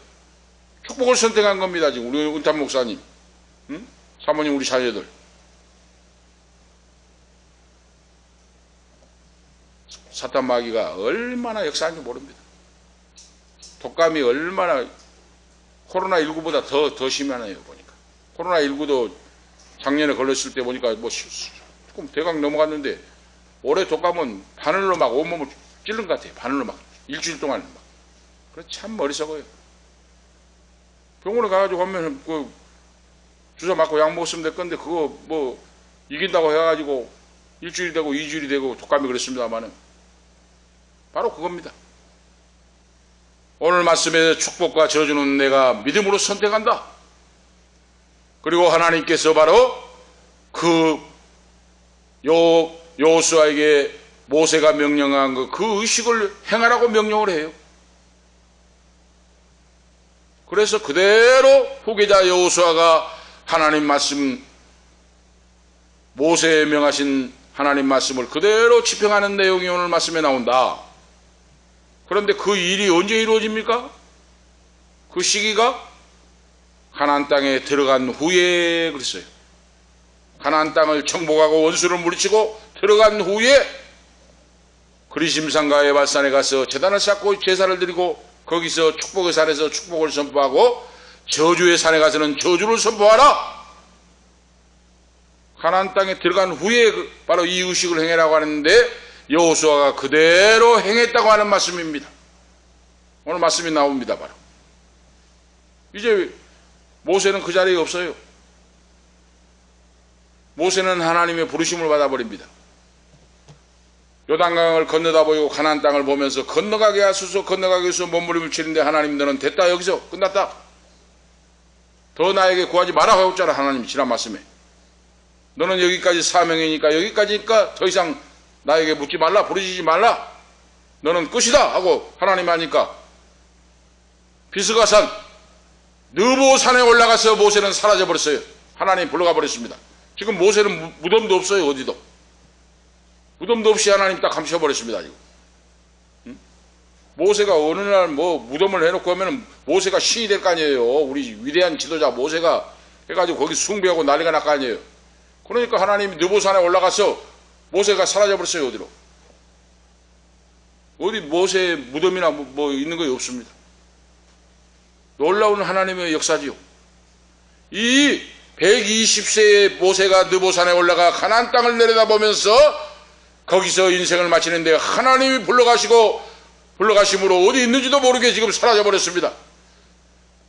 축복을 선택한 겁니다. 지금 우리 은탄 목사님, 응? 사모님, 우리 자녀들. 사탄 마귀가 얼마나 역사하는지 모릅니다. 독감이 얼마나 코로나19보다 더 심하네요. 보니까 코로나19도 작년에 걸렸을 때 보니까 조금 대강 넘어갔는데 올해 독감은 바늘로 막 온몸을 찔른 것 같아요. 바늘로 막 일주일 동안 막. 그래 참 머리 썩어요. 병원에 가가지고 하면 그 주사 맞고 약 먹었으면 될 건데 그거 뭐 이긴다고 해가지고 일주일이 되고 2주일이 되고 독감이 그랬습니다만은 바로 그겁니다. 오늘 말씀에 축복과 저주는 내가 믿음으로 선택한다. 그리고 하나님께서 바로 그 여호수아에게 모세가 명령한 그 의식을 행하라고 명령을 해요. 그래서 그대로 후계자 여호수아가 하나님 말씀, 모세에 명하신 하나님 말씀을 그대로 집행하는 내용이 오늘 말씀에 나온다. 그런데 그 일이 언제 이루어집니까? 그 시기가 가나안 땅에 들어간 후에 그랬어요. 가나안 땅을 정복하고 원수를 물리치고 들어간 후에 그리심산과 에발산에 가서 제단을 쌓고 제사를 드리고 거기서 축복의 산에서 축복을 선포하고 저주의 산에 가서는 저주를 선포하라. 가나안 땅에 들어간 후에 바로 이 의식을 행해라고 하는데 여호수아가 그대로 행했다고 하는 말씀입니다. 오늘 말씀이 나옵니다. 바로 이제 모세는 그 자리에 없어요. 모세는 하나님의 부르심을 받아버립니다. 요단강을 건너다 보이고 가나안 땅을 보면서 건너가게 하소서 건너가게 하소서 몸부림을 치는데 하나님 너는 됐다 여기서 끝났다. 더 나에게 구하지 마라 하고 있잖아. 하나님이 지난 말씀에 너는 여기까지 사명이니까 여기까지니까 더 이상 나에게 묻지 말라 부르짖지 말라 너는 끝이다 하고 하나님 하니까 비스가산 느보산에 올라가서 모세는 사라져 버렸어요. 하나님 불러가 버렸습니다. 지금 모세는 무덤도 없어요. 어디도 무덤도 없이 하나님 딱 감춰버렸습니다. 지금 모세가 어느 날 뭐 무덤을 해놓고 하면 모세가 신이 될 거 아니에요. 우리 위대한 지도자 모세가 해가지고 거기 숭배하고 난리가 날 거 아니에요. 그러니까 하나님이 느보산에 올라가서 모세가 사라져 버렸어요. 어디로 어디 모세 무덤이나 뭐 있는 거 없습니다. 놀라운 하나님의 역사지요. 이 120세의 모세가 느보산에 올라가 가나안 땅을 내려다보면서 거기서 인생을 마치는데 하나님이 불러가심으로 어디 있는지도 모르게 지금 사라져 버렸습니다.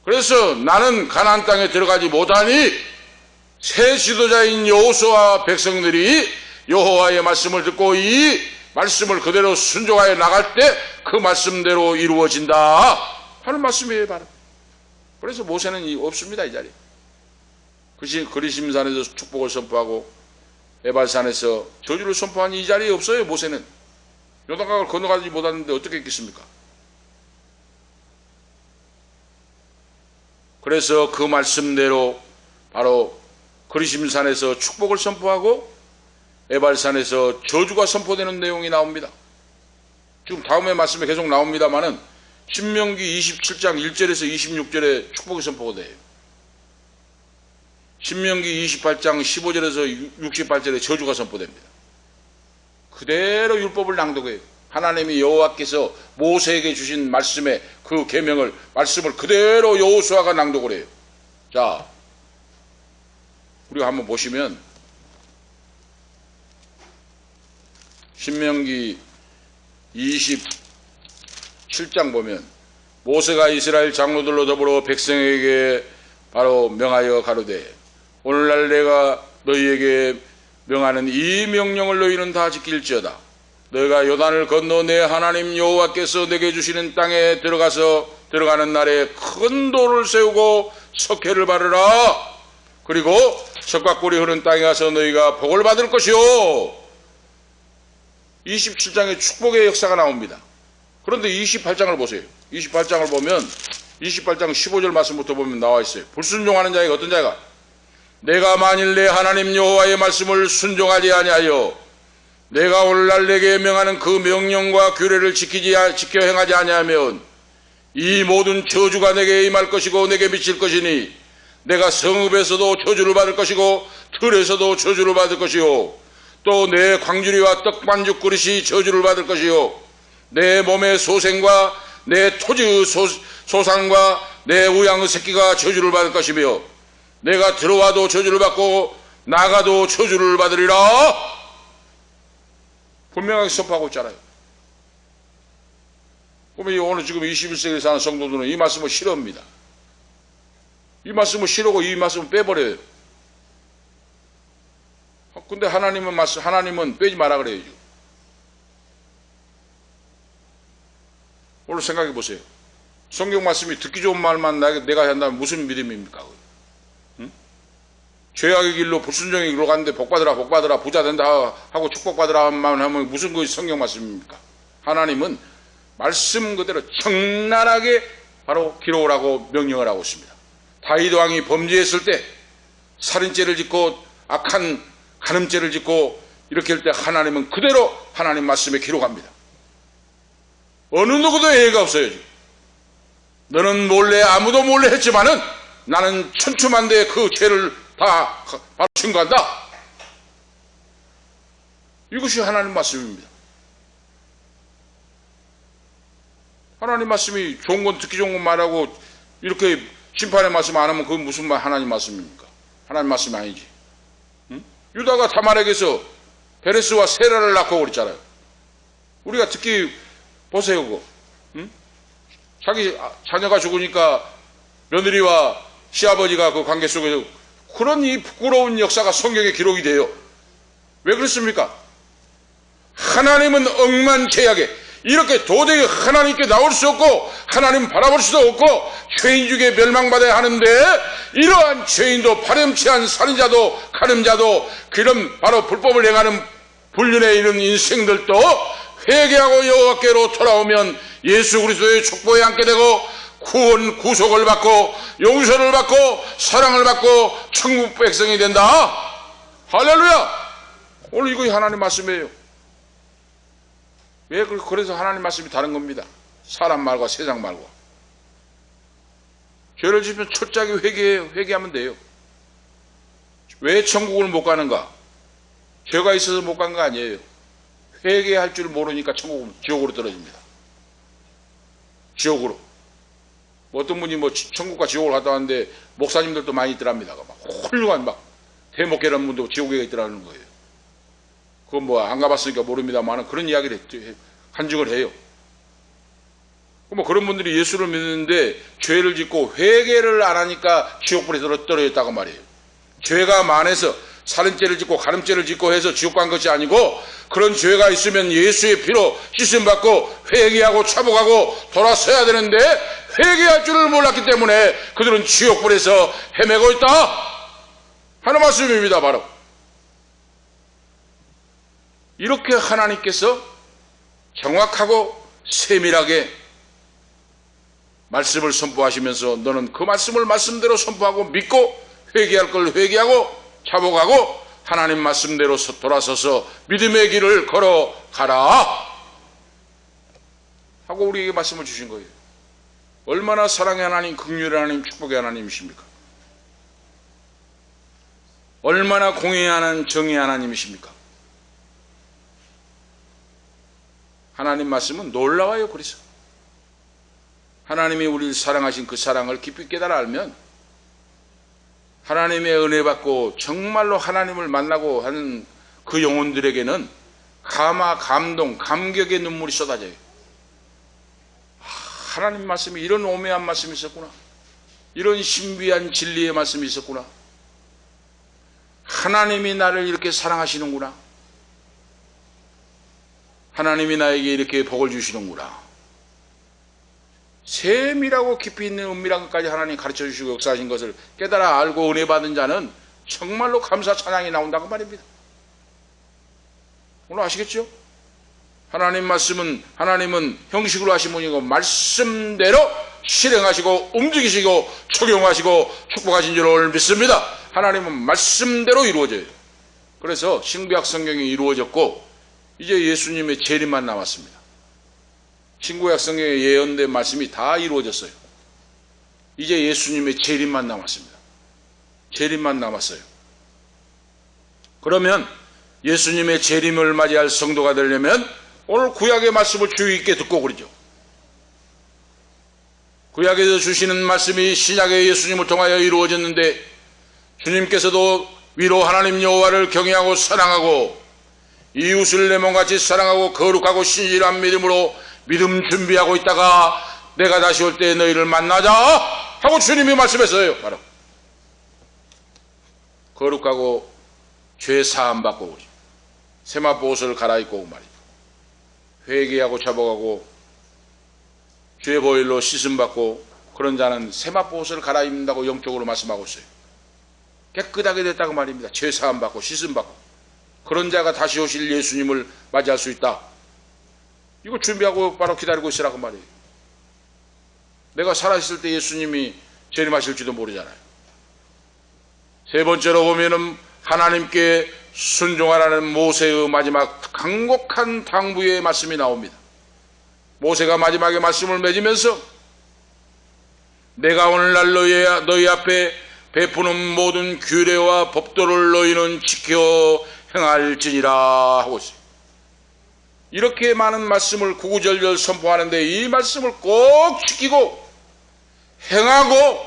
그래서 나는 가나안 땅에 들어가지 못하니 새 지도자인 여호수아 백성들이 여호와의 말씀을 듣고 이 말씀을 그대로 순종하여 나갈 때 그 말씀대로 이루어진다 하는 말씀이에요. 바로 그래서 모세는 없습니다. 이 자리에 그리심산에서 축복을 선포하고 에발산에서 저주를 선포한 이 자리에 없어요. 모세는 요단강을 건너가지 못하는데 어떻게 했겠습니까? 그래서 그 말씀대로 바로 그리심산에서 축복을 선포하고 에발산에서 저주가 선포되는 내용이 나옵니다. 지금 다음의 말씀에 계속 나옵니다만은 신명기 27장 1절에서 26절에 축복이 선포가 돼요. 신명기 28장 15절에서 68절에 저주가 선포됩니다. 그대로 율법을 낭독해요. 하나님이 여호와께서 모세에게 주신 말씀의 그 계명을 말씀을 그대로 여호수아가 낭독을 해요. 자, 우리가 한번 보시면 신명기 27장 보면 모세가 이스라엘 장로들로 더불어 백성에게 바로 명하여 가로되 오늘날 내가 너희에게 명하는 이 명령을 너희는 다 지킬지어다. 너희가 요단을 건너 내 하나님 여호와께서 내게 주시는 땅에 들어가는 날에 큰 돌을 세우고 석회를 바르라. 그리고 석과 꿀이 흐른 땅에 가서 너희가 복을 받을 것이요. 27장에 축복의 역사가 나옵니다. 그런데 28장을 보세요. 28장을 보면 28장 15절 말씀부터 보면 나와 있어요. 불순종하는 자가 어떤 자가 내가 만일 내 하나님 여호와의 말씀을 순종하지 아니하여 내가 오늘날 내게 명하는 그 명령과 규례를 지켜 행하지 아니하면 이 모든 저주가 내게 임할 것이고 내게 미칠 것이니 내가 성읍에서도 저주를 받을 것이고 들에서도 저주를 받을 것이요 또 내 광주리와 떡반죽 그릇이 저주를 받을 것이요 내 몸의 소생과 내 토지 소산과 내 우양의 새끼가 저주를 받을 것이며 내가 들어와도 저주를 받고 나가도 저주를 받으리라. 분명하게 선포하고 있잖아요. 그러면 오늘 지금 21세기에 사는 성도들은 이 말씀을 싫어합니다. 이 말씀을 싫어하고 이 말씀을 빼버려요. 근데 하나님은 빼지 마라 그래야죠. 오늘 생각해 보세요. 성경 말씀이 듣기 좋은 말만 내가 한다면 무슨 믿음입니까? 응? 죄악의 길로 불순종의 길로 갔는데 복받으라 부자 된다 하고 축복받으라 하면 무슨 그 성경 말씀입니까? 하나님은 말씀 그대로 청란하게 바로 기록을 명령을 하고 있습니다. 다윗 왕이 범죄했을 때 살인죄를 짓고 악한 간음죄를 짓고 이렇게 할 때 하나님은 그대로 하나님 말씀에 기록합니다. 어느 누구도 예외가 없어요. 지금. 너는 몰래 아무도 몰래 했지만은 나는 천추만대의 그 죄를 다 바로 증거한다. 이것이 하나님 말씀입니다. 하나님 말씀이 좋은 건 듣기 좋은 건 말하고 이렇게 심판의 말씀 안 하면 그건 무슨 하나님 말씀입니까? 하나님 말씀이 아니지. 응? 유다가 다말에게서 베레스와 세라를 낳고 그랬잖아요. 우리가 특히 보세요, 그거. 응? 자기 자녀가 죽으니까 며느리와 시아버지가 그 관계 속에서 그런 이 부끄러운 역사가 성경에 기록이 돼요. 왜 그렇습니까? 하나님은 억만케하게 이렇게 도저히 하나님께 나올 수 없고 하나님 바라볼 수도 없고 죄인 중에 멸망받아야 하는데 이러한 죄인도 파렴치한 살인자도 가늠자도 그런 바로 불법을 행하는 불륜에 이른 인생들도 회개하고 여호와께로 돌아오면 예수 그리스도의 축복에 앉게 되고 구원 구속을 받고 용서를 받고 사랑을 받고 천국 백성이 된다. 할렐루야. 오늘 이거 하나님 말씀이에요. 왜 그래서 하나님 말씀이 다른 겁니다. 사람 말과 세상 말과. 죄를 지으면 철저하게 회개하면 돼요. 왜 천국을 못 가는가? 죄가 있어서 못 간 거 아니에요. 회개할 줄 모르니까 지옥으로 떨어집니다. 지옥으로. 어떤 분이 천국과 지옥을 갔다 왔는데 목사님들도 많이 있더랍니다. 막 훌륭한 대목회라는 분도 지옥에 있더라는 거예요. 그건 안 가봤으니까 모릅니다만 그런 이야기를 한증을 해요. 그런 분들이 예수를 믿는데 죄를 짓고 회개를 안 하니까 지옥불에 떨어졌다고 말이에요. 죄가 많아서 살인죄를 짓고 가늠죄를 짓고 해서 지옥 간 것이 아니고 그런 죄가 있으면 예수의 피로 씻음받고 회개하고 차복하고 돌아서야 되는데 회개할 줄을 몰랐기 때문에 그들은 지옥불에서 헤매고 있다 하는 말씀입니다. 바로 이렇게 하나님께서 정확하고 세밀하게 말씀을 선포하시면서 너는 그 말씀을 말씀대로 선포하고 믿고 회개할 걸 회개하고 차복하고 하나님 말씀대로 돌아서서 믿음의 길을 걸어가라 하고 우리에게 말씀을 주신 거예요. 얼마나 사랑의 하나님, 긍휼의 하나님, 축복의 하나님이십니까? 얼마나 공의의 하나님, 정의의 하나님이십니까? 하나님 말씀은 놀라워요. 그래서 하나님이 우리를 사랑하신 그 사랑을 깊이 깨달아 알면 하나님의 은혜 받고 정말로 하나님을 만나고 하는 그 영혼들에게는 감화, 감동, 감격의 눈물이 쏟아져요. 하나님 말씀이 이런 오묘한 말씀이 있었구나. 이런 신비한 진리의 말씀이 있었구나. 하나님이 나를 이렇게 사랑하시는구나. 하나님이 나에게 이렇게 복을 주시는구나. 세밀하고 깊이 있는 은밀한 것까지 하나님 가르쳐 주시고 역사하신 것을 깨달아 알고 은혜 받은 자는 정말로 감사 찬양이 나온다고 말입니다. 오늘 아시겠죠? 하나님은 형식으로 하신 분이고 말씀대로 실행하시고 움직이시고 적용하시고 축복하신 줄을 믿습니다. 하나님은 말씀대로 이루어져요. 그래서 신구약 성경이 이루어졌고 이제 예수님의 재림만 남았습니다. 신구약 성경에 예언된 말씀이 다 이루어졌어요. 이제 예수님의 재림만 남았습니다. 재림만 남았어요. 그러면 예수님의 재림을 맞이할 성도가 되려면 오늘 구약의 말씀을 주의 있게 듣고 그러죠. 구약에서 주시는 말씀이 신약의 예수님을 통하여 이루어졌는데 주님께서도 위로 하나님 여호와를 경외하고 사랑하고 이웃을 내 몸같이 사랑하고 거룩하고 신실한 믿음으로 믿음 준비하고 있다가 내가 다시 올 때 너희를 만나자 하고 주님이 말씀했어요. 바로 거룩하고 죄 사함 받고 세마포 옷을 갈아입고 말이죠. 회개하고 자복하고 죄 보혈로 씻음 받고 그런 자는 세마포 옷을 갈아입는다고 영적으로 말씀하고 있어요. 깨끗하게 됐다고 말입니다. 죄 사함 받고 씻음 받고 그런 자가 다시 오실 예수님을 맞이할 수 있다. 이거 준비하고 바로 기다리고 있으라고 말이에요. 내가 살아있을 때 예수님이 재림하실지도 모르잖아요. 세 번째로 보면은 하나님께 순종하라는 모세의 마지막 강곡한 당부의 말씀이 나옵니다. 모세가 마지막에 말씀을 맺으면서 내가 오늘날 너희 앞에 베푸는 모든 규례와 법도를 너희는 지켜 행할지니라 하고 있어요. 이렇게 많은 말씀을 구구절절 선포하는데 이 말씀을 꼭 지키고 행하고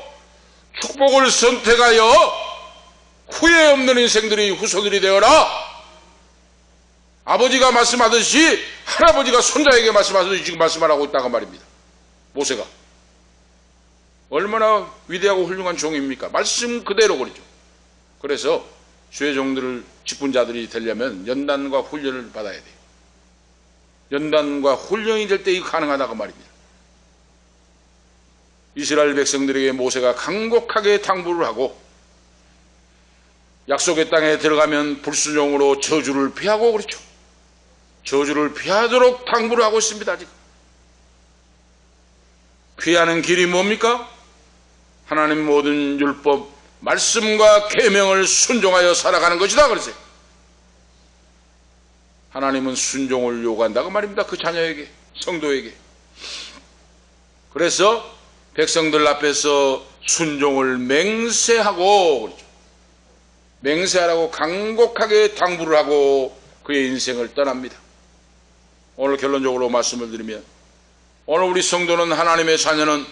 축복을 선택하여 후회 없는 인생들이 후손들이 되어라. 아버지가 말씀하듯이 할아버지가 손자에게 말씀하듯이 지금 말씀하라고 있다고 말입니다. 모세가 얼마나 위대하고 훌륭한 종입니까? 말씀 그대로 그러죠. 그래서 주의 종들을 직분자들이 되려면 연단과 훈련을 받아야 돼요. 연단과 훈련이 될 때 이거 가능하다고 말입니다. 이스라엘 백성들에게 모세가 간곡하게 당부를 하고 약속의 땅에 들어가면 불순종으로 저주를 피하고 그렇죠. 저주를 피하도록 당부를 하고 있습니다. 지금 피하는 길이 뭡니까? 하나님 모든 율법 말씀과 계명을 순종하여 살아가는 것이다 그러세요. 하나님은 순종을 요구한다고 말입니다. 그 자녀에게, 성도에게. 그래서 백성들 앞에서 순종을 맹세하고 그렇죠. 맹세하라고 간곡하게 당부를 하고 그의 인생을 떠납니다. 오늘 결론적으로 말씀을 드리면 오늘 우리 성도는 하나님의 자녀는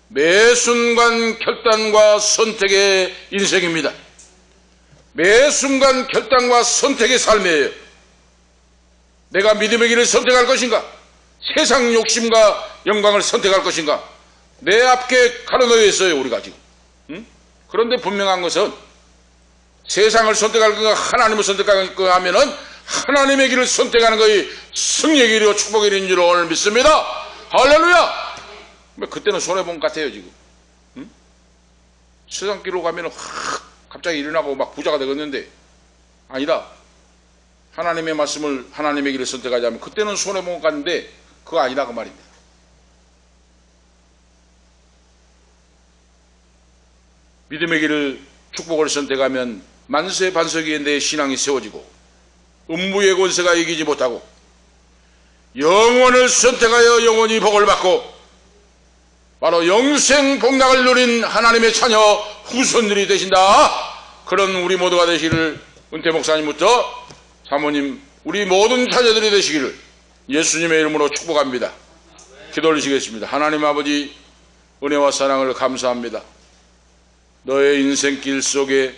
매 순간 결단과 선택의 인생입니다. 매 순간 결단과 선택의 삶이에요. 내가 믿음의 길을 선택할 것인가? 세상 욕심과 영광을 선택할 것인가? 내 앞에 가로놓여 있어요, 우리가 지금. 그런데 분명한 것은 세상을 선택할 건가 하나님을 선택할 건가 하면은 하나님의 길을 선택하는 것이 승리의 길이요 축복의 길인 줄 오늘 믿습니다. 할렐루야. 그때는 손해본 것 같아요 지금. 세상 길로 가면은 확 갑자기 일어나고 막 부자가 되겠는데 아니다. 하나님의 말씀을 하나님의 길을 선택하자면 그때는 손해본 것 같은데 그거 아니다 그 말입니다. 믿음의 길을 축복을 선택하면 만세 반석 위에 내 신앙이 세워지고 음부의 권세가 이기지 못하고 영원을 선택하여 영원히 복을 받고 바로 영생 복락을 누린 하나님의 자녀 후손들이 되신다. 그런 우리 모두가 되시기를 은퇴 목사님부터 사모님 우리 모든 자녀들이 되시기를 예수님의 이름으로 축복합니다. 기도 올리시겠습니다. 하나님 아버지 은혜와 사랑을 감사합니다. 너의 인생길 속에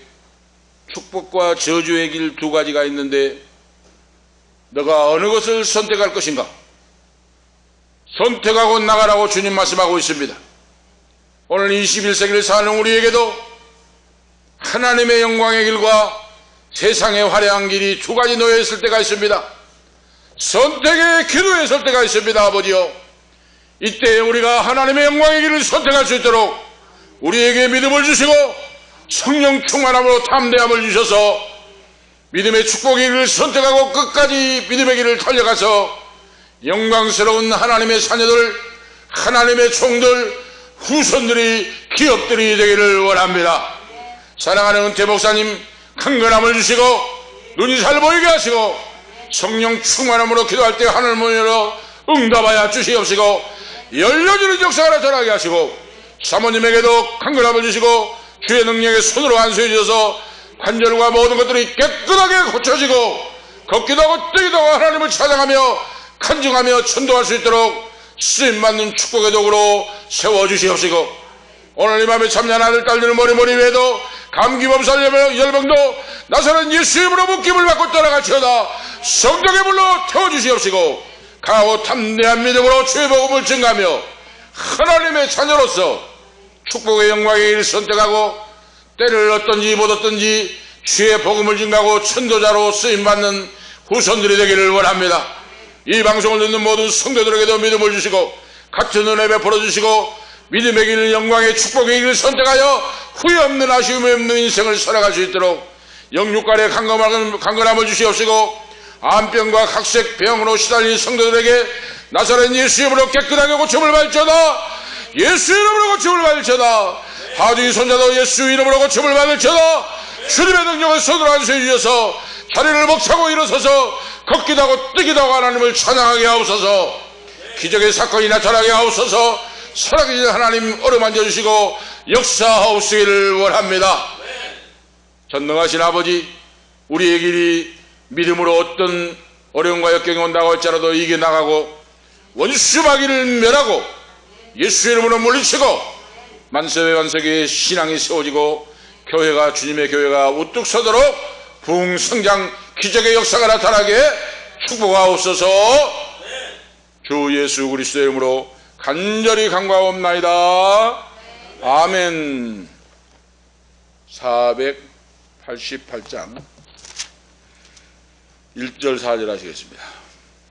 축복과 저주의 길 두 가지가 있는데 너가 어느 것을 선택할 것인가? 선택하고 나가라고 주님 말씀하고 있습니다. 오늘 21세기를 사는 우리에게도 하나님의 영광의 길과 세상의 화려한 길이 두 가지 놓여 있을 때가 있습니다. 선택의 기도에 설 때가 있습니다. 아버지요, 이때 우리가 하나님의 영광의 길을 선택할 수 있도록 우리에게 믿음을 주시고 성령 충만함으로 담대함을 주셔서 믿음의 축복의 길을 선택하고 끝까지 믿음의 길을 달려가서 영광스러운 하나님의 자녀들, 하나님의 종들, 후손들이 기업들이 되기를 원합니다. 사랑하는 은퇴 목사님 강건함을 주시고 눈이 잘 보이게 하시고 성령 충만함으로 기도할 때 하늘 문을 열어 응답하여 주시옵시고 열려주는 역사가 나타나게 하시고 사모님에게도 강건함을 주시고 주의 능력에 손으로 안수해 주셔서 관절과 모든 것들이 깨끗하게 고쳐지고 걷기도 하고 뛰기도 하고 하나님을 찬양하며 간증하며 천도할 수 있도록 쓰임받는 축복의 도구로 세워주시옵시고 오늘 이 밤에 참여한 아들 딸들은 머리 위에도 감기 몸살 열병도 나사는 예수 이름으로 묶임을 받고 떠나갈지어다 성령의 불로 태워주시옵시고 강하고 담대한 믿음으로 주의 복음을 증가하며 하나님의 자녀로서 축복의 영광의 길을 선택하고 때를 얻든지 못 얻든지 주의 복음을 증가하고 천도자로 쓰임받는 후손들이 되기를 원합니다. 이 방송을 듣는 모든 성도들에게도 믿음을 주시고 같은 은혜 베풀어 주시고 믿음의 길 영광의 축복의 길을 선택하여 후회 없는 아쉬움이 없는 인생을 살아갈 수 있도록 영육간의 강건함을 주시옵시고 암병과 각색 병으로 시달린 성도들에게 나사렛 예수 이름으로 깨끗하게 고침을 받을지어다 예수 이름으로 고침을 받을지어다 하중이 손자도 예수 이름으로 고침을 받을지어다 주님의 능력을 손으로 안수해 주셔서 자리를 먹차고 일어서서 걷기도 하고 뛰기도 하고 하나님을 찬양하게 하옵소서 기적의 사건이 나타나게 하옵소서 살아계신 하나님 어루만져 주시고 역사하옵시기를 원합니다. 전능하신 아버지 우리의 길이 믿음으로 어떤 어려움과 역경이 온다고 할지라도 이겨나가고 원수마귀를 멸하고 예수 이름으로 물리치고 만세의 반석에 신앙이 세워지고 교회가, 주님의 교회가 우뚝 서도록 부흥 성장 기적의 역사가 나타나게 축복하옵소서. 주 예수 그리스도의 이름으로 간절히 간구하옵나이다. 아멘. 488장 1절 4절 하시겠습니다.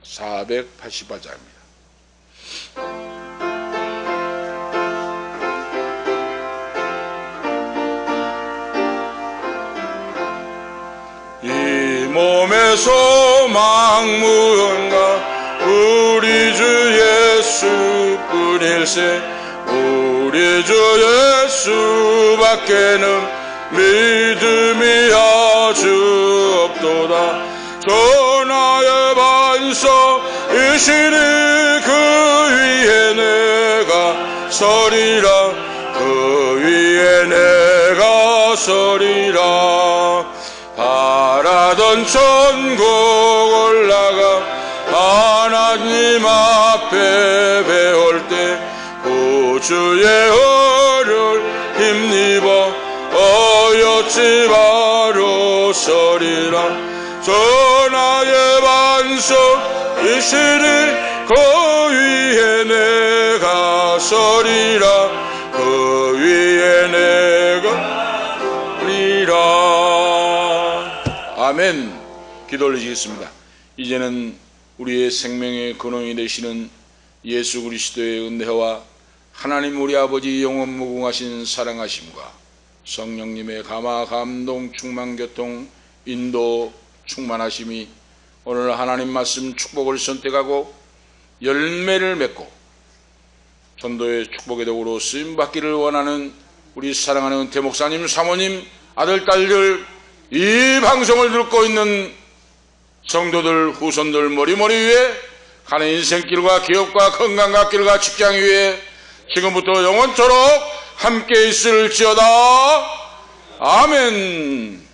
488장입니다. 이 몸의 소망 무언가 우리 주 예수뿐일세. 우리 주 예수밖에는 믿음이 아주 없도다. 전하의 반석이시니 그 위에 내가 서리라. 그 위에 내가 서리라. 바라던 천국 올라가 하나님 앞에 배울 때 구주의 얼을 힘입어 어여지 바로 서리라. 전하의 반석이시니 그 위에 내가 서리라. 그 위에 내가 서리라. 아멘. 기도 올리시겠습니다. 이제는 우리의 생명의 근원이 되시는 예수 그리스도의 은혜와 하나님 우리 아버지 영원 무궁하신 사랑하심과 성령님의 감화 감동 충만 교통 인도 충만하심이 오늘 하나님 말씀 축복을 선택하고 열매를 맺고 전도의 축복의 도구로 쓰임받기를 원하는 우리 사랑하는 은퇴 목사님, 사모님, 아들, 딸들, 이 방송을 듣고 있는 성도들, 후손들 머리머리 위에 가는 인생길과 기업과 건강과 길과 직장 위에 지금부터 영원토록 함께 있을지어다. 아멘.